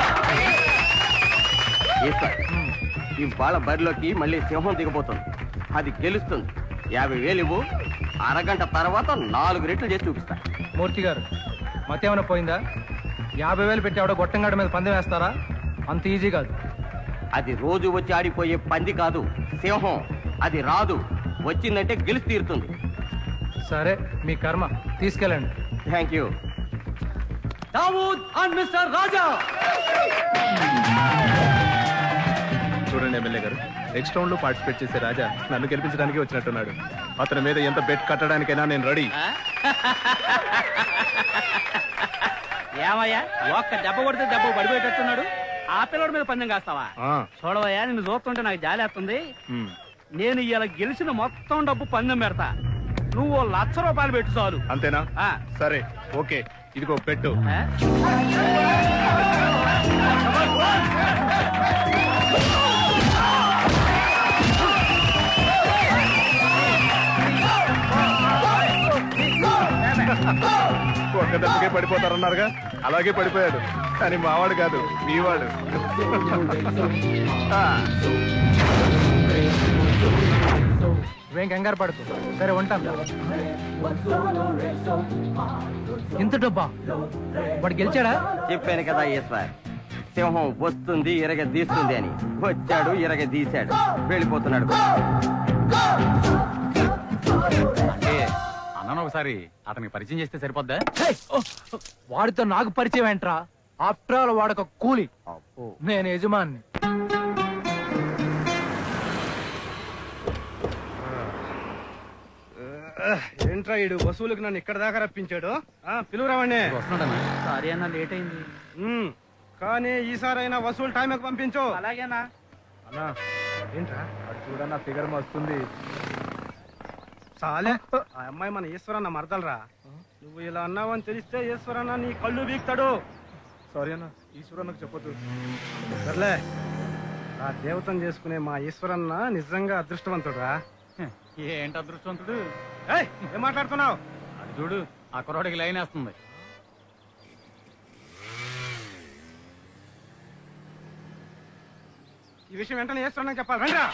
ఇవాళ బరిలోకి మళ్ళీ సింహం దిగబోతుంది. అది గెలుస్తుంది. 50,000 ఇవ్వు, అరగంట తర్వాత 4 రెట్లు చేసి చూపిస్తా. మూర్తి గారు, మతేమైనా పోయిందా? 50,000 పెట్టి ఆవిడ గొట్టంగాడి మీద పందెం వేస్తారా? అంత ఈజీ కాదు. అది రోజు వచ్చి ఆడిపోయే పంది కాదు, సింహం. అది రాదు, వచ్చిందంటే గెలిచి తీరుతుంది. సరే, మీ కర్మ, తీసుకెళ్ళండి. Thank you. Dawood and mister Raja. చూడండి ఎమ్మెల్యే గారు, నెక్స్ట్ రౌండ్ లో పార్టిసిపేట్ చేసే రాజా నన్ను గెలిపించడానికి వచ్చినట్టున్నాడు. అతని మీద ఎంత బెట్ కట్టడానికైనా నేను రెడీ. ఏమయ్యా, ఒక్క దెబ్బ కొడితే దెబ్బ పడిపోయేటట్టున్నాడు. ఆ పిల్లడి మీద పందెం కాస్తావా? చూడవయ్యా, నిన్ను చూస్తుంటే నాకు జాలేస్తుంది. నేను ఇలా గెలిచిన మొత్తం డబ్బు పందెం పెడతా. నువ్వు 1,00,000 రూపాయలు పెట్టు చాలు. అంతేనా? సరే, ఓకే, ఇదిగో పెట్టు. ఒక్క దెబ్బకే పడిపోతారన్నారుగా, అలాగే పడిపోయాడు. కానీ మావాడు కాదు, మీవాడు. ఇవేం కంగారు పడుతు. సరే, ఉంటాం. ఇంత డబ్బా? వాడు గెలిచాడా? చెప్పాను కదా ఈశ్వర్, సింహం వస్తుంది ఇరగ తీస్తుంది అని. వచ్చాడు, ఇరగ తీశాడు, వెళ్ళిపోతున్నాడు. అంటే అన్నాను ఒకసారి అతనికి పరిచయం చేస్తే సరిపోద్దా? వాడితో నాకు పరిచయం ఏంట్రా? ఆఫ్టర్ ఆల్ వాడొక కూలి, నేను యజమాన్ని. ఏంట్రా ఇడు వసూలుకి నన్ను ఇక్కడ దాకా రప్పించాడు? పిలువురావండి. సారీ అన్న, లేట్ అయింది. కానీ ఈసారైనా వసూలు టైంకి పంపించు. అలాగేనా అన్నా? ఏంట్రా అటు చూడన్నా, ఫిగర్ వస్తుంది. చాలే ఆ అమ్మాయి మన ఈశ్వరన్న మరదలరా. నువ్వు ఇలా అన్నావని తెలిస్తే ఈశ్వరన్న నీ కళ్ళు వీక్తాడు. సారీ అన్న, ఈశ్వరన్నకు చెప్పొద్దు. సర్లే, ఆ దేవతను చేసుకునే మా ఈశ్వరన్న నిజంగా అదృష్టవంతుడురా. ఏంటి అదృష్టవంతుడు? ఏయ్, ఏం మాట్లాడుతున్నావు? అది చూడు, ఆ కుర్రాడికి లైన్ వేస్తుంది. ఈ విషయం వెంటనే ఈశ్వరన్న చెప్పాలి. రండిరా.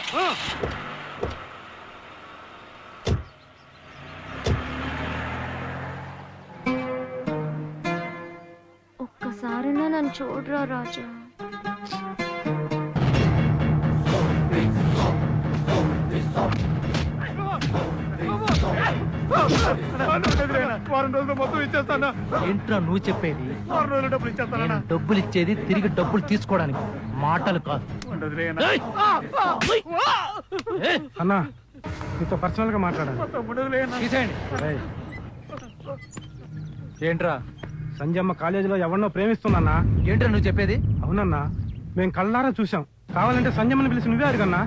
ఒక్కసారైనా నన్ను చూడరా రాజా. వారం రోజులు మొత్తం ఇచ్చేస్తానా? ఏంట్రా నువ్వు చెప్పేది? వారం రోజులు డబ్బులు ఇచ్చేస్తానా? డబ్బులు ఇచ్చేది తిరిగి డబ్బులు తీసుకోవడానికి, మాటలు కాదు. అన్నా, నీతో పర్సనల్ గా మాట్లాడాలి. తీసేయండి. ఏంట్రా సంజయమ్మ కాలేజీలో ఎవరినో ప్రేమిస్తుందన్నా. ఏంట్రా నువ్వు చెప్పేది? అవునన్నా, మేము కళ్ళారా చూసాం. కావాలంటే సంజయమ్మని పిలిచి నువ్వే అడిగన్నా.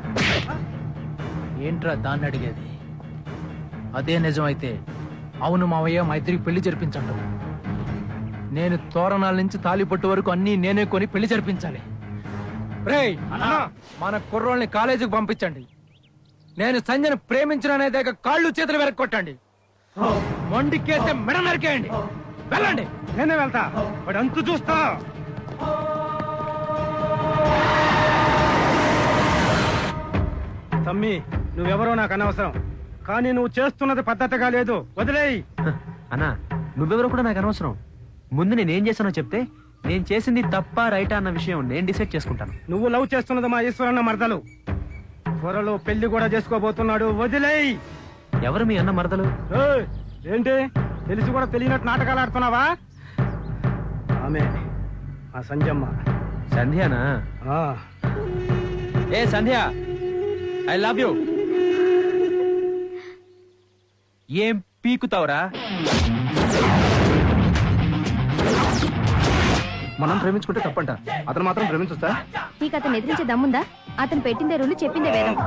ఏంట్రా దాన్ని అడిగేది? అదే నిజమైతే అవును మావయ్య, మా ఇద్దరికి పెళ్లి జరిపించండి. నేను తోరణాల నుంచి తాలిపట్టు వరకు అన్ని నేనే కొని పెళ్లి జరిపించాలి. రేయ్, మన కుర్రోళ్ళని కాలేజీకి పంపించండి. నేను సంజయను ప్రేమించిన కాళ్ళు చేతులు వెరక్కొట్టండి. మొండికేస్తే మెడ నరికేయండి. వెళ్ళండి. నేనే వెళ్తా, వాడు అంతు చూస్తా. తమ్మి, నువ్వెవరో నాకు అనవసరం, కానీ నువ్వు చేస్తున్నది పద్ధతిగా లేదు. వదిలేయి. అన్నా, నువ్వెవరో కూడా నాకు అనవసరం. ముందు నేనేం చేశానో చెప్తే నేను చేసింది తప్ప రైటా అన్న విషయం నేను డిసైడ్ చేసుకుంటాను. నువ్వు లవ్ చేస్తున్నది మా ఈశ్వరన్న మరదలు. త్వరలో పెళ్లి కూడా చేసుకోబోతున్నాడు. వదిలేయి. ఎవరు మీ అన్న మరదలు? ఏయ్, ఏంటి తెలిసి కూడా తెలియనట్టు నాటకాలు ఆడుతున్నావా? ఆమె ఆ సంజమ్మ. సంధ్యానా? ఏ సంధ్య, ఐ లవ్ యూ. ఏం పీకుతావురా? మనం ప్రేమించుకుంటే తప్పంట, అతను మాత్రం ప్రేమించొచ్చా? నీకు అతను ఎదిరించే దమ్ముందా? అతను పెట్టిందే రూలు, చెప్పిందే వేదం.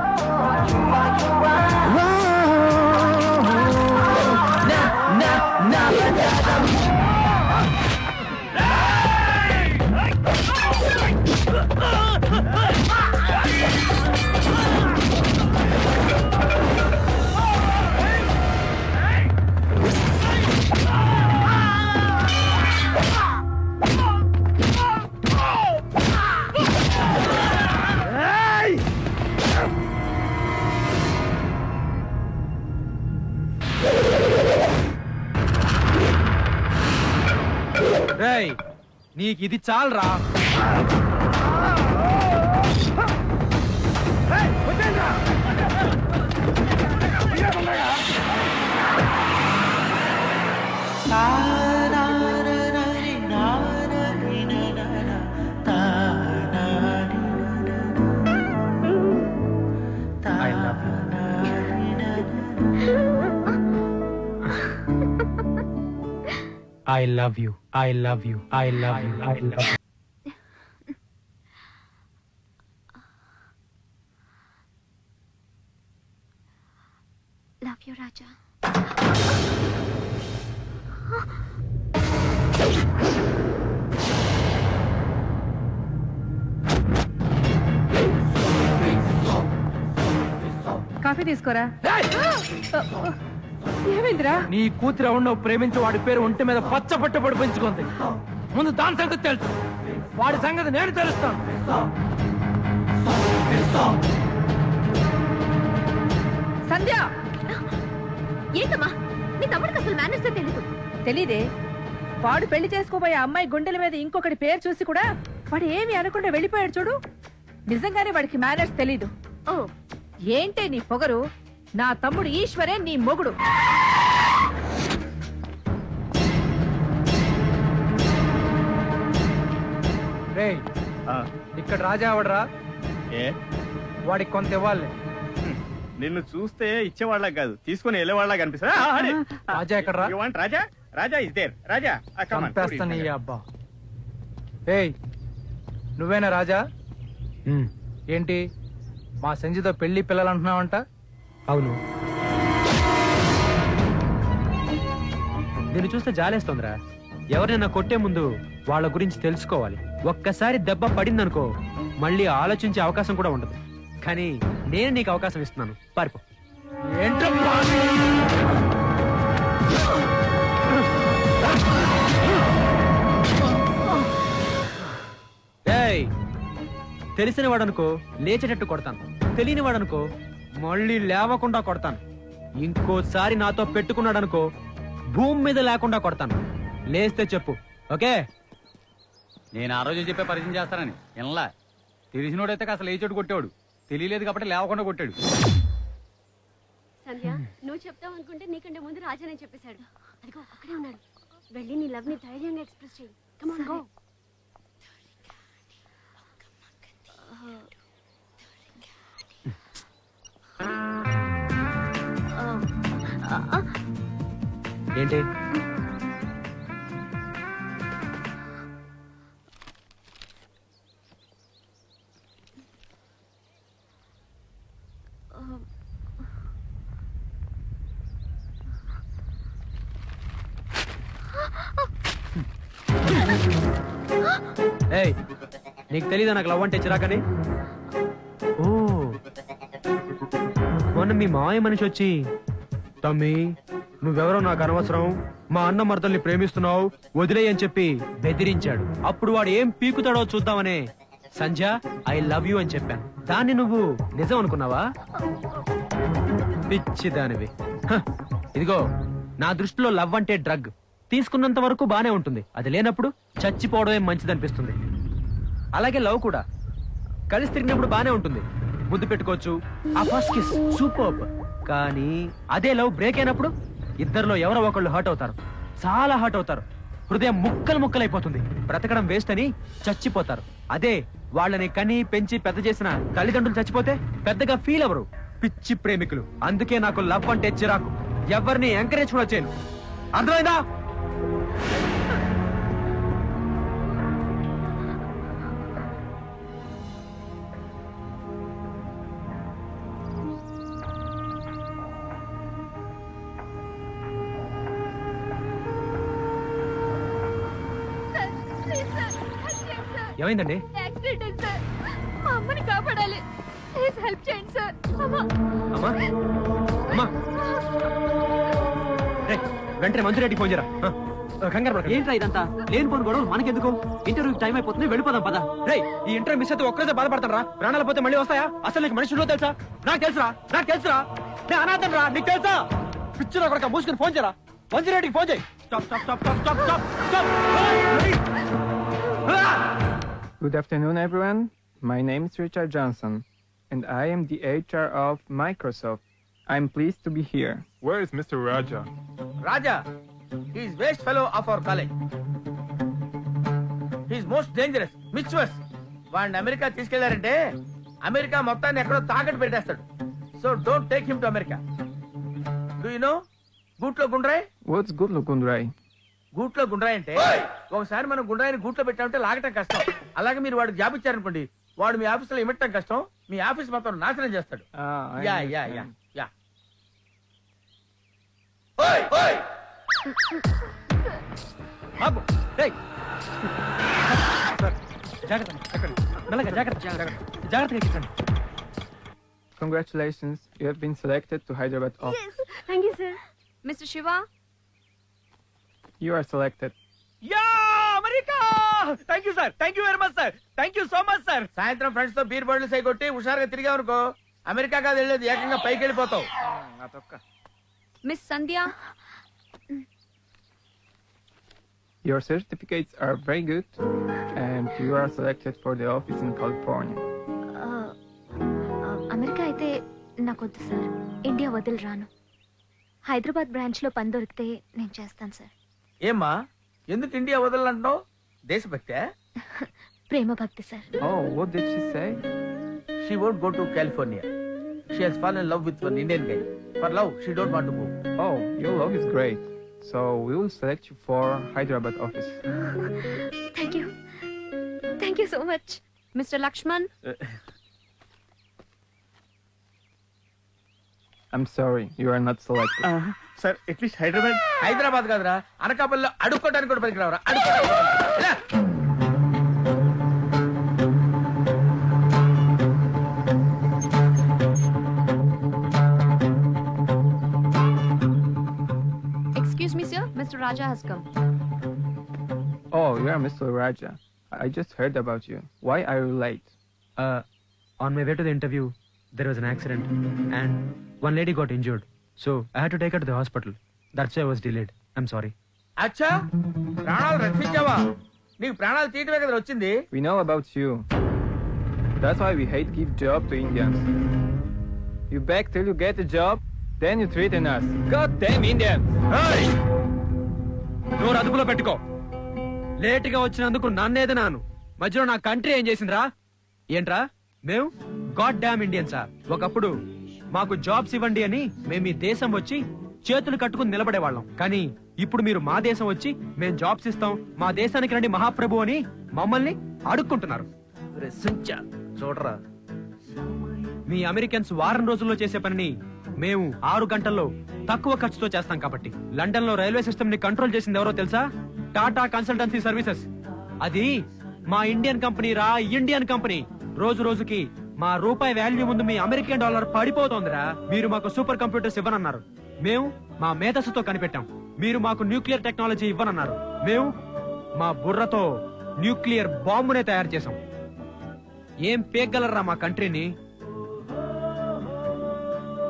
రేయ్, నీకు ఇది చాలరా? I love you. I love you. I love you. I love you. Love you, Raja. Coffee తీసుకోరా. ఏమైందిరా? నీ కూతురు ఎవరినో ప్రేమించి వాడి పేరు ఒంటి మీద పచ్చ పట్టు పడి పెంచుకుంది. ముందు దాని సంగతి తెలుసు, వాడి సంగతి నేను తెలుస్తాను. సంధ్య! ఏంటమ్మా, నీ తమ్ముడికి అసలు మేనేజ్ తెలీదు. తెలీదే? వాడు పెళ్లి చేసుకోబోయే అమ్మాయి గుండెల మీద ఇంకొకటి పేరు చూసి కూడా వాడు ఏమి అనకుండా వెళ్ళిపోయాడు చూడు. నిజంగానే వాడికి మేనేజ్ తెలీదు. ఓ, ఏంటే నీ పొగరు? నా తమ్ముడు ఈశ్వరే నీ మొగుడు. రేయ్, ఇక్కడ రాజా అవడరా? వాడికి కొంత ఇవ్వాలి. నిన్ను చూస్తే ఇచ్చేవాళ్ళ కాదు, తీసుకుని వెళ్ళేవాళ్ళ కనిపిస్తా. రాజా ఎక్కడ రా? రాజా? రాజా ఇస్ దేర్. రాజా, చంపేస్తాను ఈ అబ్బా. ఏయ్, నువ్వేనా రాజా? ఏంటి మా సంజయ్తో పెళ్లి పిల్లలు అంటున్నావంట? అవును. నేను చూస్తే జాలేస్తోందిరా. ఎవరైనా కొట్టే ముందు వాళ్ళ గురించి తెలుసుకోవాలి. ఒక్కసారి దెబ్బ పడిందనుకో మళ్ళీ ఆలోచించే అవకాశం కూడా ఉండదు. కానీ నేను నీకు అవకాశం ఇస్తున్నాను, పారిపో. తెలిసిన వాడనుకో లేచేటట్టు కొడతాను, తెలియని వాడనుకో మళ్ళీ లేవకుండా కొడతాను. ఇంకోసారి నాతో పెట్టుకున్నాడనుకో భూమి మీద లేకుండా కొడతాను. లేస్తే చెప్పు, ఓకే? నేను ఆ రోజు చెప్పే పరిచయం చేస్తానని ఎనలా తెలిసినోడైతే అసలు లేచేటు కొట్టేవాడు, తెలియలేదు కాబట్టి లేవకుండా కొట్టాడు. సంధ్య, నువ్వు చెప్తావు అనుకుంటే నీకంటే ముందు రాజానే చెప్పేశాడు. అదిగో అక్కడే ఉన్నాడు. వెళ్ళి నీ లవ్ ని ధైర్యంగా ఎక్స్ప్రెస్ చేయి. Come on, go. ఏంటి? ఏయ్, నీకు తెలీదా నాకు లవ్ అంటే చిరాకని? ఓ, మొన్న మీ మాయ మనిషి వచ్చి తమ్మి నువ్వెవరో నాకు అనవసరం, మా అన్న మరదల్ని ప్రేమిస్తున్నావు వదిలేయ్ అని చెప్పి బెదిరించాడు. అప్పుడు వాడు ఏం పీకుతాడో చూద్దామనే సంధ్య ఐ లవ్ యూ అని చెప్పాను. దాన్ని నువ్వు నిజం అనుకున్నావా? పిచ్చి దానివి. ఇదిగో, నా దృష్టిలో లవ్ అంటే డ్రగ్. తీసుకున్నంత వరకు బానే ఉంటుంది, అది లేనప్పుడు చచ్చిపోవడమే మంచిదనిపిస్తుంది. అలాగే లవ్ కూడా కలిసి తిరిగినప్పుడు బానే ఉంటుంది, ముద్దు పెట్టుకోవచ్చు, ఆ ఫస్ట్ కిస్ సూపర్. కానీ అదే లవ్ బ్రేక్ అయినప్పుడు ఇద్దరిలో ఎవరో ఒకళ్ళు హర్ట్ అవుతారు, చాలా హర్ట్ అవుతారు. హృదయం ముక్కలు ముక్కలైపోతుంది, బ్రతకడం వేస్ట్ అని చచ్చిపోతారు. అదే వాళ్ళని కని పెంచి పెద్ద చేసిన తల్లిదండ్రులు చచ్చిపోతే పెద్దగా ఫీల్ అవరు. పిచ్చి ప్రేమికులు. అందుకే నాకు లవ్ అంటే చిరాకు. ఎవరిని ఎంకరేజ్ కూడా చేయను, అర్థమైందా? ఏమైందండి? యాక్సిడెంట్ సార్, మా అమ్మని కాపాడాలి, ప్లీజ్ హెల్ప్ చేయండి సార్. అమ్మా అమ్మా, వెంటనే మంజురెడ్డికి ఫోన్ చేయరా. కంగారు పడకండి. ఏంట్రా ఇదంతా? లేని పోను గొడవలు మనకెందుకు? ఇంటర్వ్యూకి టైం అయిపోతుంది, వెళ్ళిపోదాం పద. రేయ్, ఈ ఇంటర్వ్యూ మిస్ అయితే ఒక్కరోజే బాధపడతాను రా. ప్రాణాలు పోతే మళ్ళీ వస్తాయా? అసలు నీకు మనిషి ఉందో తెలుసా? నాకు తెలుసురా, నాకు తెలుసురా. నేను అనాథను రా, నీకు తెలుసా? పిచ్చిలో కొడక మూసుకుని ఫోన్ చేయరా. మంజురెడ్డికి ఫోన్ చేయి. Good afternoon, everyone. My name is Richard Johnson, and I am the HR of Microsoft. I'm pleased to be here. Where is Mr. Raja? Raja, he is waste fellow of our college. He is most dangerous, mischievous. వాడిని America తీసుకెళ్లారంటే America మొత్తాన్ని ఎక్కడో తాకట్టు పెట్టేస్తాడు. So don't take him to America. Do you know గూట్లో గుండ్రాయ్? What's Gutlo Gundrai? గూట్లో గుండ్రాయ్ అంటే ఒకసారి మనం గుండ్రాయిని గూట్లో పెట్టామంటే లాగటం కష్టం. అలాగే మీరు వాడికి జాబ్ ఇచ్చారనుకోండి, వాడు మీ ఆఫీస్ లో ఇమ్మటం కష్టం, మీ ఆఫీస్ మొత్తం నాశనం చేస్తాడు. Yeah yeah yeah yeah. Congratulations, you have been selected to Hyderabad office. Thank you, sir. Mr. Shiva, You are selected. Yeah America! Thank you sir, thank you very much sir, thank you so much sir. సాయంత్రం friends తో beer bottles అయి కొట్టి హుషారుగా తిరిగావనుకో America కాదు వెళ్ళేది, ఏకంగా పైకి వెళ్ళిపోతావు. Miss Sandhya. Your certificates are very good, and you are selected for the office in California. America అయితే నాకొద్దు సార్, ఇండియా వదిలి రాను. హైదరాబాద్ బ్రాంచ్ లో పని దొరికితే నేను చేస్తాను సార్. ఏమ్మా, ఎందుకు ఇండియా వదలంటున్నావు? దేశభక్తే? ప్రేమ భక్తి sir. Oh, what did she say? She won't go to California. She has fallen in love with one Indian guy. For love, she don't want to go. Oh, your love is great. So we will select you for Hyderabad office. Thank you, thank you so much. Mister Lakshman. I'm sorry, you are not selected. Sir at least Hyderabad. Hyderabad కాదురా, అనకాపల్లిలో అడుక్కోవడానికి కూడా పనికిరావురా. అడుక్కోవడానికి Excuse me, sir. Mr. Raja has come. Oh, you are Mr. Raja. I just heard about you. Why are you late? On my way to the interview, there was an accident and one lady got injured. So I had to take her to the hospital. That's why I was delayed. I'm sorry. అచ్చా, ప్రాణాలు రక్షించావా? నీకు ప్రాణాలు తీయటమే కదా వచ్చింది. We know about you. That's why we hate give job to Indians. You beg till you get a job, then you threaten us. God damn Indians! నోరు అదుపులో పెట్టుకో. లేటుగా వచ్చినందుకు నన్నేదనాను మధ్యలో నా కంట్రీ ఏం చేసిందిరా? ఏంట్రా మేము గాడ్ డామ్ ఇండియన్సా? ఒకప్పుడు మాకు జాబ్స్ ఇవ్వండి అని మేము ఈ దేశం వచ్చి చేతులు కట్టుకుని నిలబడేవాళ్ళం. కానీ ఇప్పుడు మీరు మా దేశం వచ్చి మేం జాబ్స్ ఇస్తాం, మా దేశానికి రండి మహాప్రభు అని మమ్మల్ని అడుక్కుంటున్నారు. చూడరా, మీ అమెరికన్స్ వారం రోజుల్లో చేసే పనిని మేము 6 గంటల్లో తక్కువ ఖర్చుతో చేస్తాం. కాబట్టి లండన్ లో రైల్వే సిస్టమ్ ని కంట్రోల్ చేసింది ఎవరో తెలుసా? Tata consultancy services. అది మా ఇండియన్ కంపెనీ రా, ఇండియన్ కంపెనీ. రోజు రోజుకి మా రూపాయి వాల్యూ ముందు మీ అమెరికన్ డాలర్ పడిపోతోందిరా. మీరు మాకు సూపర్ కంప్యూటర్స్ ఇవ్వనన్నారు, మేము మా మేధస్సుతో కనిపెట్టాం. మీరు మాకు న్యూక్లియర్ టెక్నాలజీ ఇవ్వనన్నారు, మేము మా బుర్రతో న్యూక్లియర్ బాంబునే తయారు చేశాం. ఏం పేగలరా మా కంట్రీని?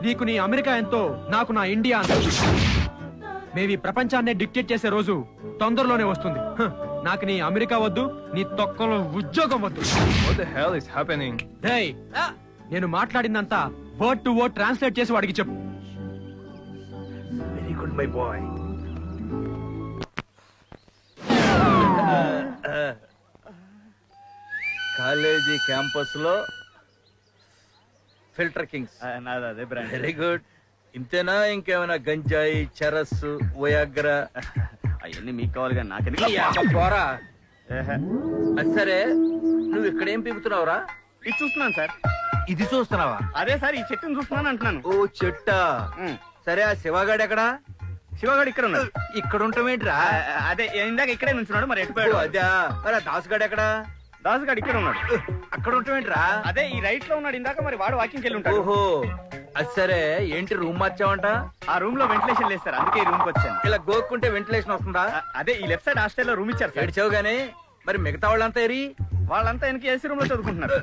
నీకు నీ అమెరికా ఎంతో, నాకు నా ఇండియా అంతో. మేము ఈ ప్రపంచాన్నే డిక్టేట్ చేసే రోజు తొందరలోనే వస్తుంది. నాకు నీ అమెరికా వద్దు, నీ తొక్కలో ఉద్యోగం వద్దు. What the hell is happening? Hey, నేను మాట్లాడిందంతా వర్డ్ టు వర్డ్ ట్రాన్స్లేట్ చేసి వాడికి చెప్పు. Very good my boy. College campus లో ఫిల్టర్ కింగ్స్. అదే బ్రాండ్. Very good. ఇంతేనా? ఇంకేమైనా గంజాయి, చరస్, వయాగ్రా? అవన్నీ మీకు కావాలి కానీ నాకెందుకు? పోరా. అది సరే, నువ్వు ఇక్కడేం పీపుతున్నావురా? ఇది చూస్తున్నాను సార్. ఇది చూస్తున్నావా? అదే సార్, ఈ చెట్టును చూస్తున్నాను అంటున్నాను. ఓ చెట్టా. సరే, ఆ శివగాడు ఎక్కడా? శివగాడు ఇక్కడ ఉన్నాడు. ఇక్కడ ఉంటామేంట్రా? అదే ఇందాక ఇక్కడే నుంచున్నాడు, మరి ఎటుపోయాడు? అదే. మరి ఆ దాసుగాడు ఎక్కడా? దాసుగాడు ఇక్కడ ఉన్నాడు. అక్కడ ఉంటామేంట్రా? అదే ఈ రైట్ లో ఉన్నాడు ఇందాక, మరి వాడు వాకింగ్ వెళ్ళి ఉంటాడు. ఓహో, అది సరే. ఏంటి రూమ్ మార్చావంట? ఆ రూమ్ లో వెంటిలేషన్ లేదు సార్, అందుకే ఈ రూమ్ కి వచ్చాను. ఇలా గోక్కుంటే వెంటిలేషన్ వస్తుందా? అదే ఈ లెఫ్ట్ సైడ్ హాస్టల్ లో రూమ్ ఇచ్చారు సార్. ఏడ్చావు గానీ మరి మిగతా వాళ్ళంతా ఏరి? వాళ్ళంతా వెనక ఏసీ రూమ్ లో చదువుకుంటున్నారు.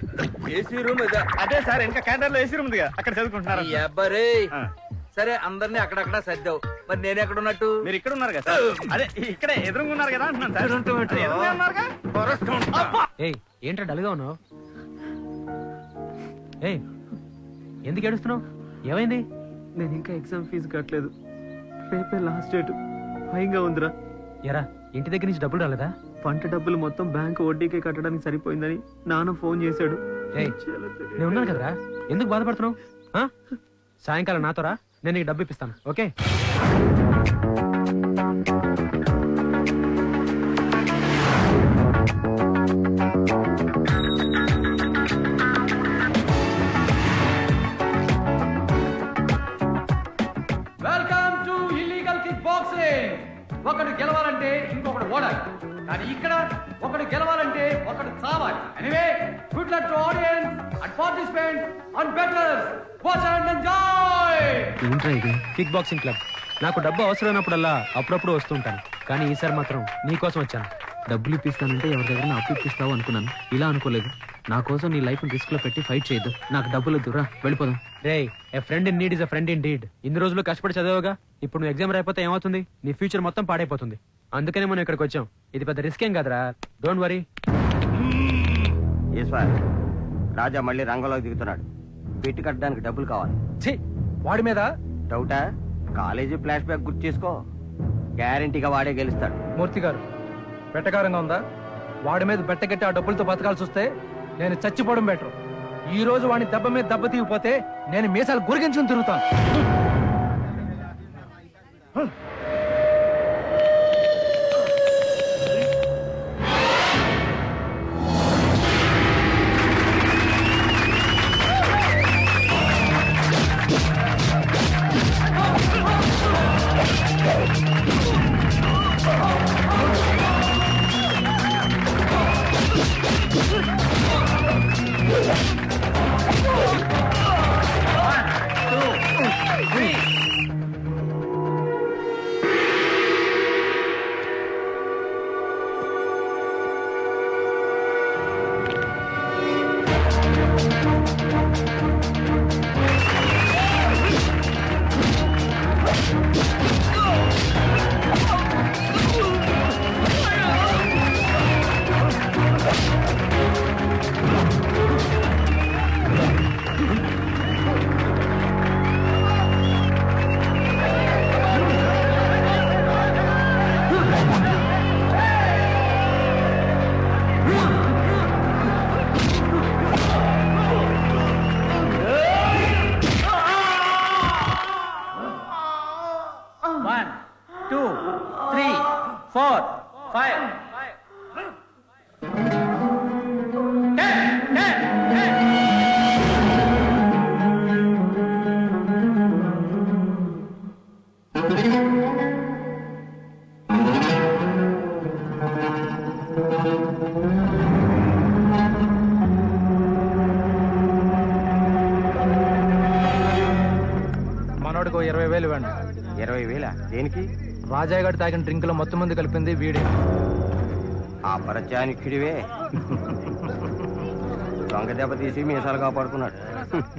AC room? అదే సార్, వెనక క్యాడర్ లో ఏసీ రూమ్ ఉంది కదా, అక్కడ చదువుకుంటున్నారు. అబ్బరే. సరే, అందరినీ అక్కడక్కడ సర్దావు. మరి నేను ఎక్కడ ఉన్నట్టు? మీరు ఇక్కడ ఉన్నారు కదా సార్. అదే ఇక్కడే ఎదురుగా ఉన్నారు కదా అంటున్నాను సార్. ఎదురుగా ఉన్నారుగా. ఏయ్, ఏంట్రా డల్గా ఉన్నావు? ఏయ్, ఎందుకు ఏడుస్తున్నావు? ఏమైంది? నేను ఇంకా ఎగ్జామ్ ఫీజు కట్టలేదు. రేపే లాస్ట్ డేట్. భయంగా ఉందిరా. ఎరా, ఇంటి దగ్గర నుంచి డబ్బులు రాలేదా? పంట డబ్బులు మొత్తం బ్యాంకు వడ్డీకే కట్టడానికి సరిపోయిందని నాన్న ఫోన్ చేశాడు. నేను ఉన్నాను కదరా, ఎందుకు బాధపడుతున్నావు? సాయంకాలం నాతో రా, నేను నీకు డబ్బు ఇప్పిస్తాను. Okay? Welcome to illegal kick boxing. ఒకడు గెలవాలంటే ఇంకొకడు ఓడాలి, కానీ ఇక్కడ ఒకడు గెలవాలంటే ఒకడు చావాలి. Anyway, good luck to audience and participants and betters. Watch and enjoy. ఏంట్రా ఇది? Kick boxing club. నాకు డబ్బు అవసరమైనప్పుడల్లా అప్పుడప్పుడు వస్తుంటాను, కానీ ఈసారి మాత్రం నీకోసం వచ్చాను. డబ్బులు ఇప్పిస్తానంటే ఎవరి దగ్గర అప్పు ఇప్పిస్తావు అనుకున్నాను, ఇలా అనుకోలేదు. నా కోసం నీ లైఫ్ రిస్క్ లో పెట్టి ఫైట్ చేయొద్దు. నాకు డబ్బులు దురా, వెళ్ళిపోదాం. రే, a friend in need is a friend in deed. ఇన్ని రోజులు కష్టపడి చదివాగా, ఇప్పుడు నువ్వు ఎగ్జామ్ రాయిపోతే ఏమవుతుంది? నీ ఫ్యూచర్ మొత్తం పాడైపోతుంది. అందుకనే మనం ఇక్కడికి వచ్చాం. ఇది పెద్ద రిస్క్ ఏం కాదురా, డోంట్ వరీ. ఈశ్వర్, రాజా మళ్ళీ రంగంలోకి దిగుతున్నాడు. పెట్టి కట్టడానికి డబ్బులు కావాలి. వాడి మీద డౌటా? కాలేజీ ఫ్లాష్ బ్యాక్ గుర్తు చేసుకో. గ్యారంటీగా వాడే గెలుస్తాడు. మూర్తి గారు, వెట్టకారంగా ఉందా? వాడి మీద బెట్టగట్టి ఆ డబ్బులతో బతకాల్సి వస్తే నేను చచ్చిపోవడం బెటర్. ఈ రోజు వాడిని దెబ్బ మీద దెబ్బ తీగిపోతే నేను మీసాలు గురిగించుకుని తిరుగుతాను. మనోడికి 20,000 ఇవ్వండి. 20,000 దేనికి? రాజాయ్ గారు తాగిన డ్రింక్ లో మొత్తం మంది కలిపింది వీడే. ఆ పరచానికిడివే దొంగ దెబ్బ తీసి మీసాలు కాపాడుకున్నాడు.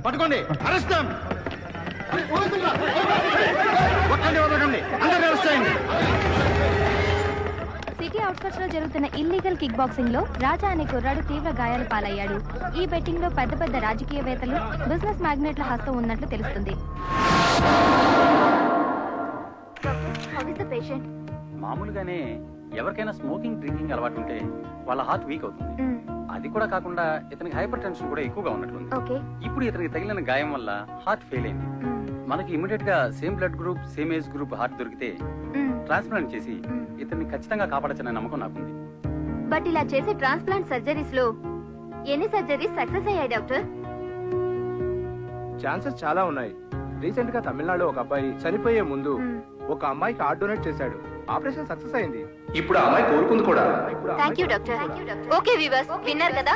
పట్టుకోండి, అరెస్ట్ సిటీ అవుట్స్కట్స్ లో జరుగుతున్న ఇల్లీగల్ కిక్ బాక్సింగ్ లో రాజా అనే కుర్రాడు తీవ్ర గాయాల పాలయ్యాడు. ఈ బెట్టింగ్ లో పెద్ద పెద్ద రాజకీయవేత్తలు, బిజినెస్ మ్యాగ్నెట్ల హస్తం ఉన్నట్లు తెలుస్తుంది. మామూలుగానే ఎవరికైనా స్మోకింగ్ డ్రింకింగ్ అలవాటు ఉంటే వాళ్ళ హార్ట్ వీక్ అవుతుంది. అది కూడా కాకుండా ఇతనికి హైపర్ టెన్షన్ కూడా ఎక్కువగా ఉన్నట్లుంది. ఇప్పుడు ఇతనికి తగిలిన గాయం వల్ల హార్ట్ ఫెయిల్ అయింది. మనకి ఇమీడియట్ గా same blood group, same age group heart దొరికితే ట్రాన్స్ప్లాంట్ చేసి ఇతన్ని ఖచ్చితంగా కాపాడచ్చనే నమ్మకం నాకుంది. బట్ ఇలా చేసే ట్రాన్స్ప్లాంట్ సర్జరీస్ లో ఎన్ని సర్జరీస్ సక్సెస్ అయ్యాయి డాక్టర్? ఛాన్సెస్ చాలా ఉన్నాయి. రీసెంట్ గా తమిళనాడు ఒక అబ్బాయి చనిపోయే ముందు ఒక అమ్మాయికి హార్ట్ డొనేట్ చేశాడు. ఆపరేషన్ సక్సెస్ అయింది. ఇప్పుడు ఆ అమ్మాయి కోరుకుంది కూడా. Thank you doctor. Okay viewers, winner కదా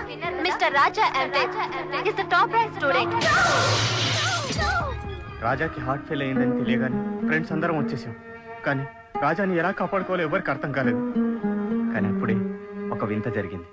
mister Raja MTech is the top rank student. రాజాకి హార్ట్ ఫెయిల్ అయిందని తెలియగానే ఫ్రెండ్స్ అందరం వచ్చేసాం. కానీ రాజాని ఎలా కాపాడుకోవాలో ఎవరికి అర్థం కాలేదు. కానీ అప్పుడే ఒక వింత జరిగింది.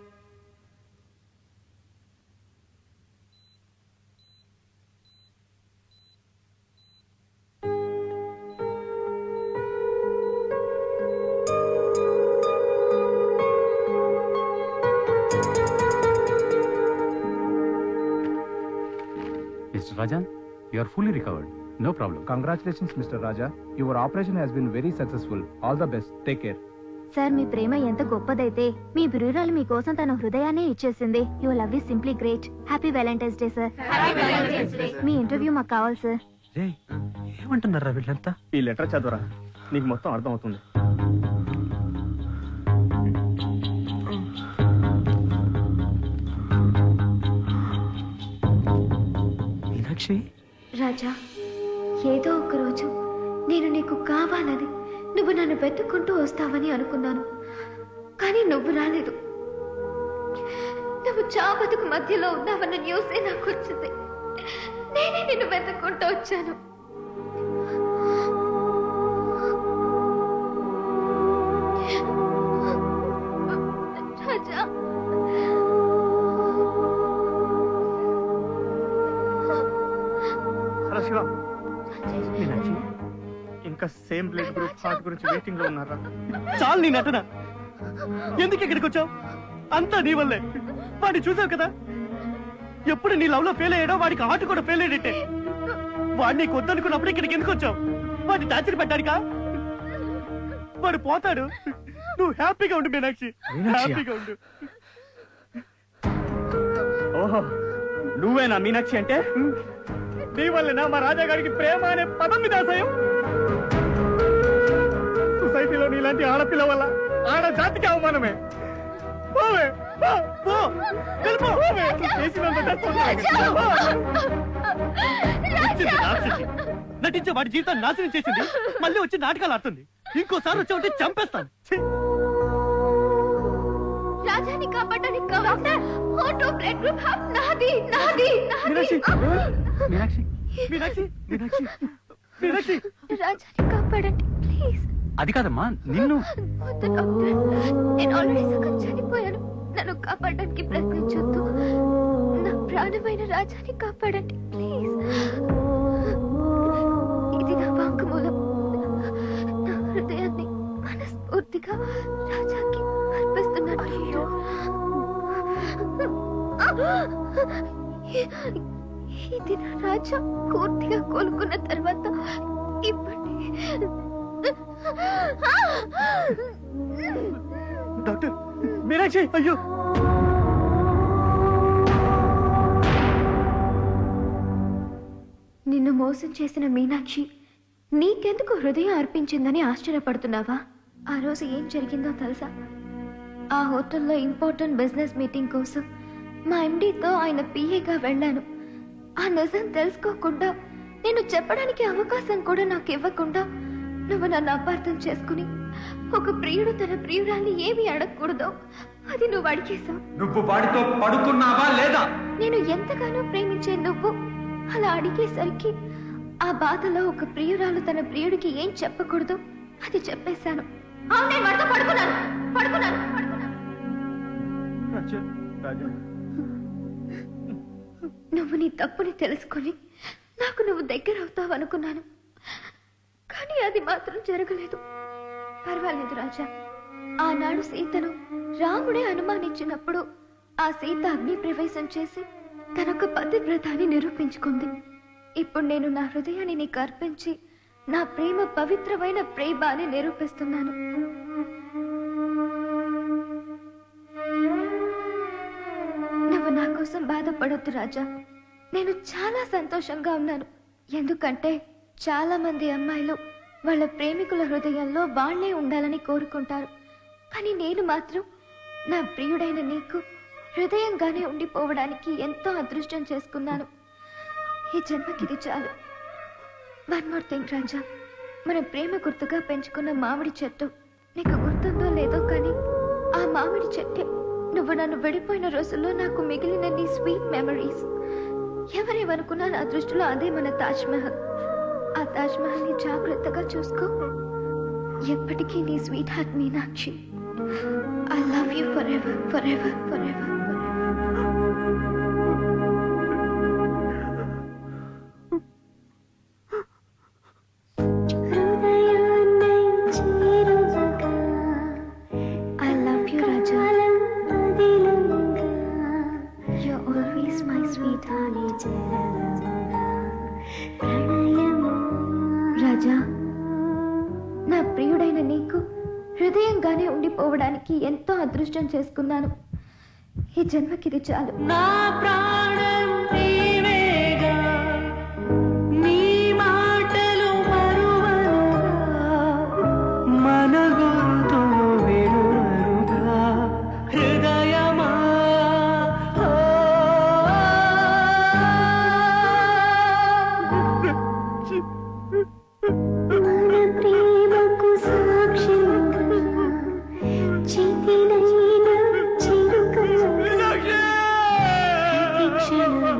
Mr. Rajan, you are fully recovered. No problem. Congratulations, Mr. Raja. Your operation has been very successful. All the best. Take care. Sir, మీ ప్రేమ ఎంత గొప్పదైతే మీ ప్రియురాలు మీకోసం తన హృదయాన్ని ఇచ్చేసింది. Your love is simply great. Happy valentine's day sir. మీ ఇంటర్వ్యూ మాకు కావాలి సార్. ఏమంటున్నారా వీళ్ళంతా? ఈ లెటర్ చదువురా, నీకు మొత్తం అర్థం అవుతుంది. మీనాక్షి, రాజా, ఏదో ఒక రోజు నేను నీకు కావాలని నువ్వు నన్ను వెతుక్కుంటూ వస్తావని అనుకున్నాను. కానీ నువ్వు రాలేదు. నువ్వు చావతుకు మధ్యలో ఉన్నావన్న న్యూసే నాకు వచ్చింది. నేనే నిన్ను వెతుక్కుంటూ వచ్చాను. రాజా, శివ, మీనాక్షి ఇంకా సేమ్ బ్లడ్ గ్రూప్ హార్ట్ గురించి వెయిటింగ్ లో ఉన్నారా? చాలు నీ నటన. ఎందుకు ఇక్కడికి వచ్చావు? అంతా నీ వల్లే. వాడిని చూసావు కదా, ఎప్పుడు నీ లవ్ లో ఫెయిల్ అయ్యాడో వాడికి హార్ట్ కూడా ఫెయిల్ అయ్యేటే. వాడిని కొద్దనుకున్నప్పుడు ఇక్కడికి ఎందుకు వచ్చావు? వాడిని టార్చర్ పెట్టాడుగా. వాడు పోతాడు. నువ్వు హ్యాపీగా ఉండు మీనాక్షి, హ్యాపీగా ఉండు. ఓహో, నువ్వేనా మీనాక్షి అంటే? నీ వల్లనా మా రాజా గారికి ప్రేమ అనే పదం మీద ఆశయం? సొసైటీలో నీలాంటి ఆడపిల్ల వల్ల ఆడ జాతికి అవమానమే. పోవే, పో, పో, వెళ్ళిపో, పోవే. చేసినంత నటించే వాడి జీవితాన్ని నాశనం చేసింది. మళ్ళీ వచ్చి నాటకాలు ఆడుతుంది. ఇంకోసారి వచ్చావంటే చంపేస్తాను. రాజాని కాపాడడానికి కావాల్సిన O2 బ్లడ్ గ్రూప్ నాది నాది మీనాక్షి మీనాక్షి మీనాక్షి మీనాక్షి మీనాక్షి రాజాని కాపాడండి ప్లీజ్. అది కాదమ్మా నిన్ను. వద్దు డాక్టర్, నేను ఆల్రెడీ సగం చనిపోయాను. నన్ను కాపాడడానికి ప్రయత్నించొద్దు. నా ప్రాణమైన రాజాని కాపాడండి ప్లీజ్. ఇది నా వాంగ్మూలం. నా హృదయాన్ని మనస్ఫూర్తిగా రాజాకి అర్పిస్తున్నాను. ఇది నా రాజా పూర్తిగా కోలుకున్న తర్వాత ఇవ్వండి. డాక్టర్ మీనాక్షి అయ్యో నిన్ను మోసం చేసిన మీనాక్షి నీకెందుకు హృదయం అర్పించిందని ఆశ్చర్యపడుతున్నావా? ఆ రోజు ఏం జరిగిందో తెలుసా? ఆ హోటల్లో ఇంపార్టెంట్ బిజినెస్ మీటింగ్ కోసం మా ఎండీతో ఆయన పిఏగా వెళ్ళాను. ఆ నిజం తెలుసుకోకుండా, నేను చెప్పడానికి అవకాశం కూడా నాకు ఇవ్వకుండా నువ్వు నన్ను అపార్థం చేసుకుని ఒక ప్రియుడు తన ప్రియురాల్ని ఏమి అడగకూడదో అది నువ్వు అడిగేశావు. నువ్వు వాడితో పడుకున్నావా లేదా? నేను ఎంతగానో ప్రేమించే నువ్వు అలా అడిగేసరికి ఆ బాధలో ఒక ప్రియురాలు తన ప్రియుడికి ఏం చెప్పకూడదు అది చెప్పేశాను. అవును, నేను వాడితో పడుకున్నాను పడుకున్నాను పడుకున్నాను. నువ్వు నీ తప్పుని తెలుసుకొని నాకు నువ్వు దగ్గర అవుతావు అనుకున్నాను, కానీ అది మాత్రం జరగలేదు. పర్వాలేదు రాజా, ఆనాడు సీతను రాముడే అనుమానించినప్పుడు ఆ సీత అగ్ని ప్రవేశం చేసి తనొక పతివ్రతాన్ని నిరూపించుకుంది. ఇప్పుడు నేను నా హృదయాన్ని నీకు అర్పించి నా ప్రేమ పవిత్రమైన ప్రేమాని నిరూపిస్తున్నాను. నువ్వు నా కోసం బాధపడొద్దు రాజా. నేను చాలా సంతోషంగా ఉన్నాను. ఎందుకంటే చాలా మంది అమ్మాయిలు వాళ్ళ ప్రేమికుల హృదయంలో వాళ్లే ఉండాలని కోరుకుంటారు. కానీ నేను మాత్రం నా ప్రియుడైన నీకు హృదయంగానే ఉండిపోవడానికి ఎంతో అదృష్టం చేసుకున్నాను. ఈ జన్మకిది చాలు. వన్ మోర్ థింగ్ రాజా, మన ప్రేమ గుర్తుగా పెంచుకున్న మామిడి చెట్టు నీకు గుర్తుందో లేదో కానీ ఆ మామిడి చెట్టే నువ్వు నన్ను విడిపోయిన రోజుల్లో నాకు మిగిలిన నీ స్వీట్ మెమరీస్. ఎవరేమనుకున్నా నా దృష్టిలో అదే మన తాజ్ మహల్. ఆ తాజ్ మహల్ ని జాగ్రత్తగా చూసుకో. ఎప్పటికీ నీ sweet heart Meenakshi. I love you for ever for ever for ever. Raja, నా ప్రియుడైన నీకు హృదయంగానే ఉండిపోవడానికి ఎంతో అదృష్టం చేసుకున్నాను. ఈ జన్మకిది చాలు. నా ప్రాణం నీవేగా, నీ మాటలు మరువరుగా, మన గుర్తు వెరువరుగా హృదయమా. మన ప్రేమకు సాక్ష్యంగా చితినైన చిరుకలా ప్రతి క్షణము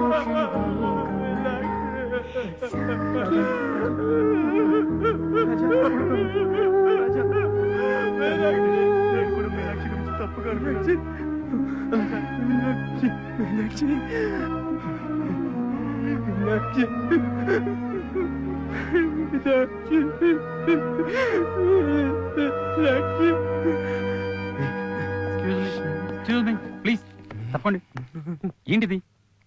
తప్పుగా మీనాక్షి మీనాక్షి మీనాక్షి ప్లీజ్ తప్పండి. ఏంటిది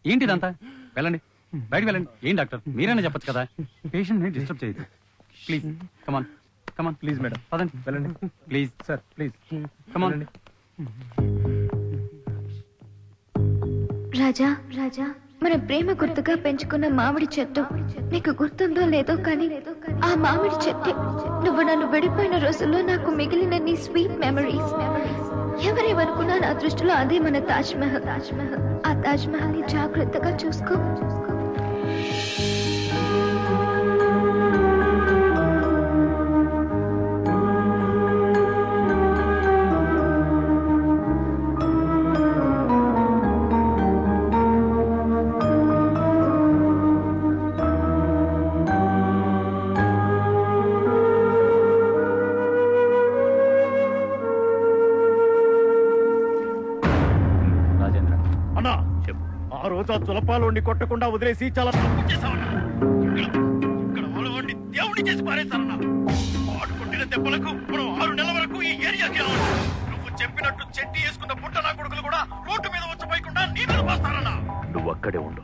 ఏంటిదంతా? వెళ్ళండి, బయటికి వెళ్ళండి. ఏం డాక్టర్, మీరైనా చెప్పచ్చు కదా. పేషెంట్ ని డిస్టర్బ్ చేయదు. Please come on come on. Please madam, పదండి వెళ్ళండి. Please sir please come on. Raja, Raja, మన ప్రేమ గుర్తుగా పెంచుకున్న మామిడి చెట్టు నీకు గుర్తుందో లేదో కానీ ఆ మామిడి చెట్టే నువ్వు నన్ను విడిపోయిన రోజుల్లో నాకు మిగిలిన నీ స్వీట్ మెమరీస్. ఎవరేమనుకున్నా నా దృష్టిలో అదే మన తాజ్ మహల్. ఆ తాజ్ మహల్ ని జాగ్రత్తగా చూసుకో. అన్నా చెప్పు. ఆ రోజు ఆ తులపాలోని కొట్టకుండా వదిలేసి చాలా తప్పు చేశావన్నా. ఇక్కడ వాళ్ళని దేవుని చేసి పారేశారన్నా. వాడు కొట్టిన దెబ్బలకు మనం 6 నెలల వరకు ఈ ఏరియాకి రావాలి. నువ్వు చెప్పినట్టు చెట్టి వేసుకున్న పుట్ట నా కొడుకులు కూడా రోడ్డు మీద వచ్చి పోయకుండా నీ మీద పోస్తారన్నా. నువ్వు అక్కడే ఉండు,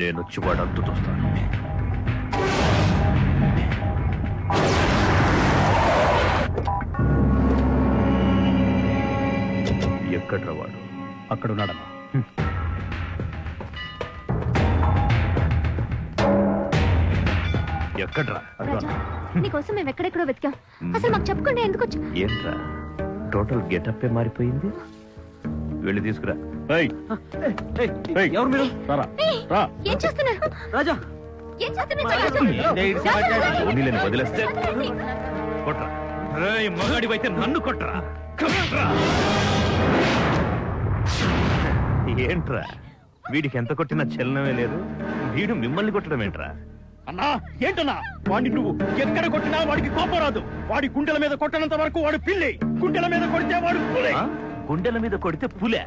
నేనొచ్చి వాడు అంతు చూస్తాను. ఎక్కడ్రా వాడు? అక్కడ ఉన్నాడమ్మా. ఎక్కడ్రా? రాజా, నీకోసం మేము ఎక్కడెక్కడో వెతికాం. అసలు మాకు చెప్పకుండా ఎందుకు వచ్చా? ఏంట్రా టోటల్ గెటప్ మారిపోయింది? వెళ్ళి తీసుకురా. ఎవరు మీరు? ఏం చేస్తున్నారు రాజా? ఏం చేస్తున్నారు? వదిలేస్తే కొట్రా. మగాడివైతే నన్ను కొట్రా. ఏంట్రా వీడికి ఎంత కొట్టినా చలనమే లేదు, వీడు మిమ్మల్ని కొట్టడం ఏంట్రా? అన్నా ఏంటన్నా, వాడిని నువ్వు ఎక్కడ కొట్టినా వాడికి కోపం రాదు. వాడి గుండెల మీద కొట్టనంత వరకు వాడు పిల్లి, గుండెల మీద కొడితే వాడు పులి. గుండెల మీద కొడితే పులే.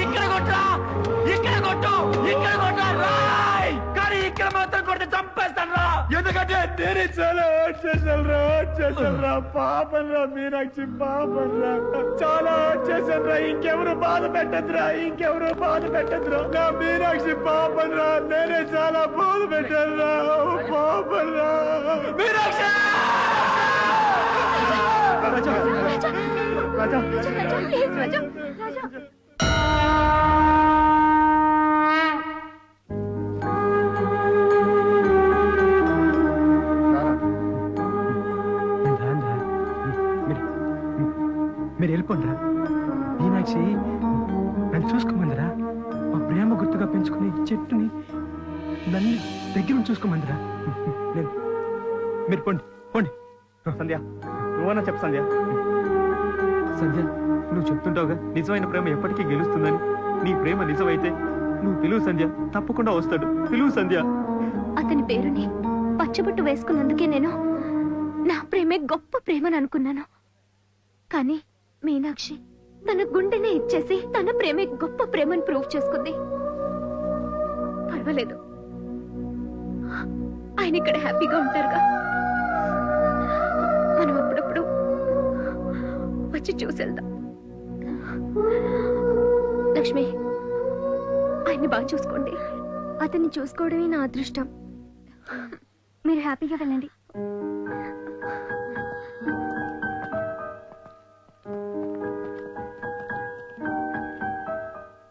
ఇక్కడ కొట్టరా, ఇక్కడ కొట్టు, ఇక్కడ కొట్టరా రాయ్. కానీ ఇక్కడ మాత్రం కొడితే చంపేస్తాను రా. ఎందుకంటే నేనే చాలా హర్ట్ చేశాను రా. పాపం రా మీనాక్షి, పాపం రా, చాలా హర్ట్ చేశాను రా. ఇంకెవరు బాధ పెట్టద్దురా, ఇంకెవరు బాధ పెట్టద్దురా. నా మీనాక్షి పాపం రా, నేనే చాలా బాధ పెట్టాను రా. పాపం రా మీనాక్షి. మీరు వెళ్ళిపోండి రా. మీనాక్షి నన్ను చూసుకోమందిరా. మా ప్రేమ గుర్తుగా పెంచుకునే చెట్టుని నన్ను దగ్గర చూసుకోమందిరా. మీరు పోండి పోండి. సంధ్య నువ్వన్నా చెప్పు సంధ్య. సంధ్య, నువ్వు చెప్తుంటావుగా నిజమైన ప్రేమ ఎప్పటికీ గెలుస్తుందని. నీ ప్రేమ నిజమైతే నువ్వు పిలువు సంధ్య, తప్పకుండా వస్తాడు. పిలువు సంధ్య. అతని పేరుని పచ్చబొట్టు వేసుకున్నందుకే నేను నా ప్రేమే గొప్ప ప్రేమని అనుకున్నాను. కానీ మీనాక్షి తన గుండెనే ఇచ్చేసి తన ప్రేమే గొప్ప ప్రేమని ప్రూవ్ చేసుకుంది. పర్వాలేదు, ఆయన ఇక్కడ హ్యాపీగా ఉంటారుగా. మనం అప్పుడప్పుడు వచ్చి చూసేద్దాం. లక్ష్మి, ఆయన్ని బాగా చూసుకోండి. అతన్ని చూసుకోవడమే నా అదృష్టం. మీరు హ్యాపీగా వెళ్ళండి.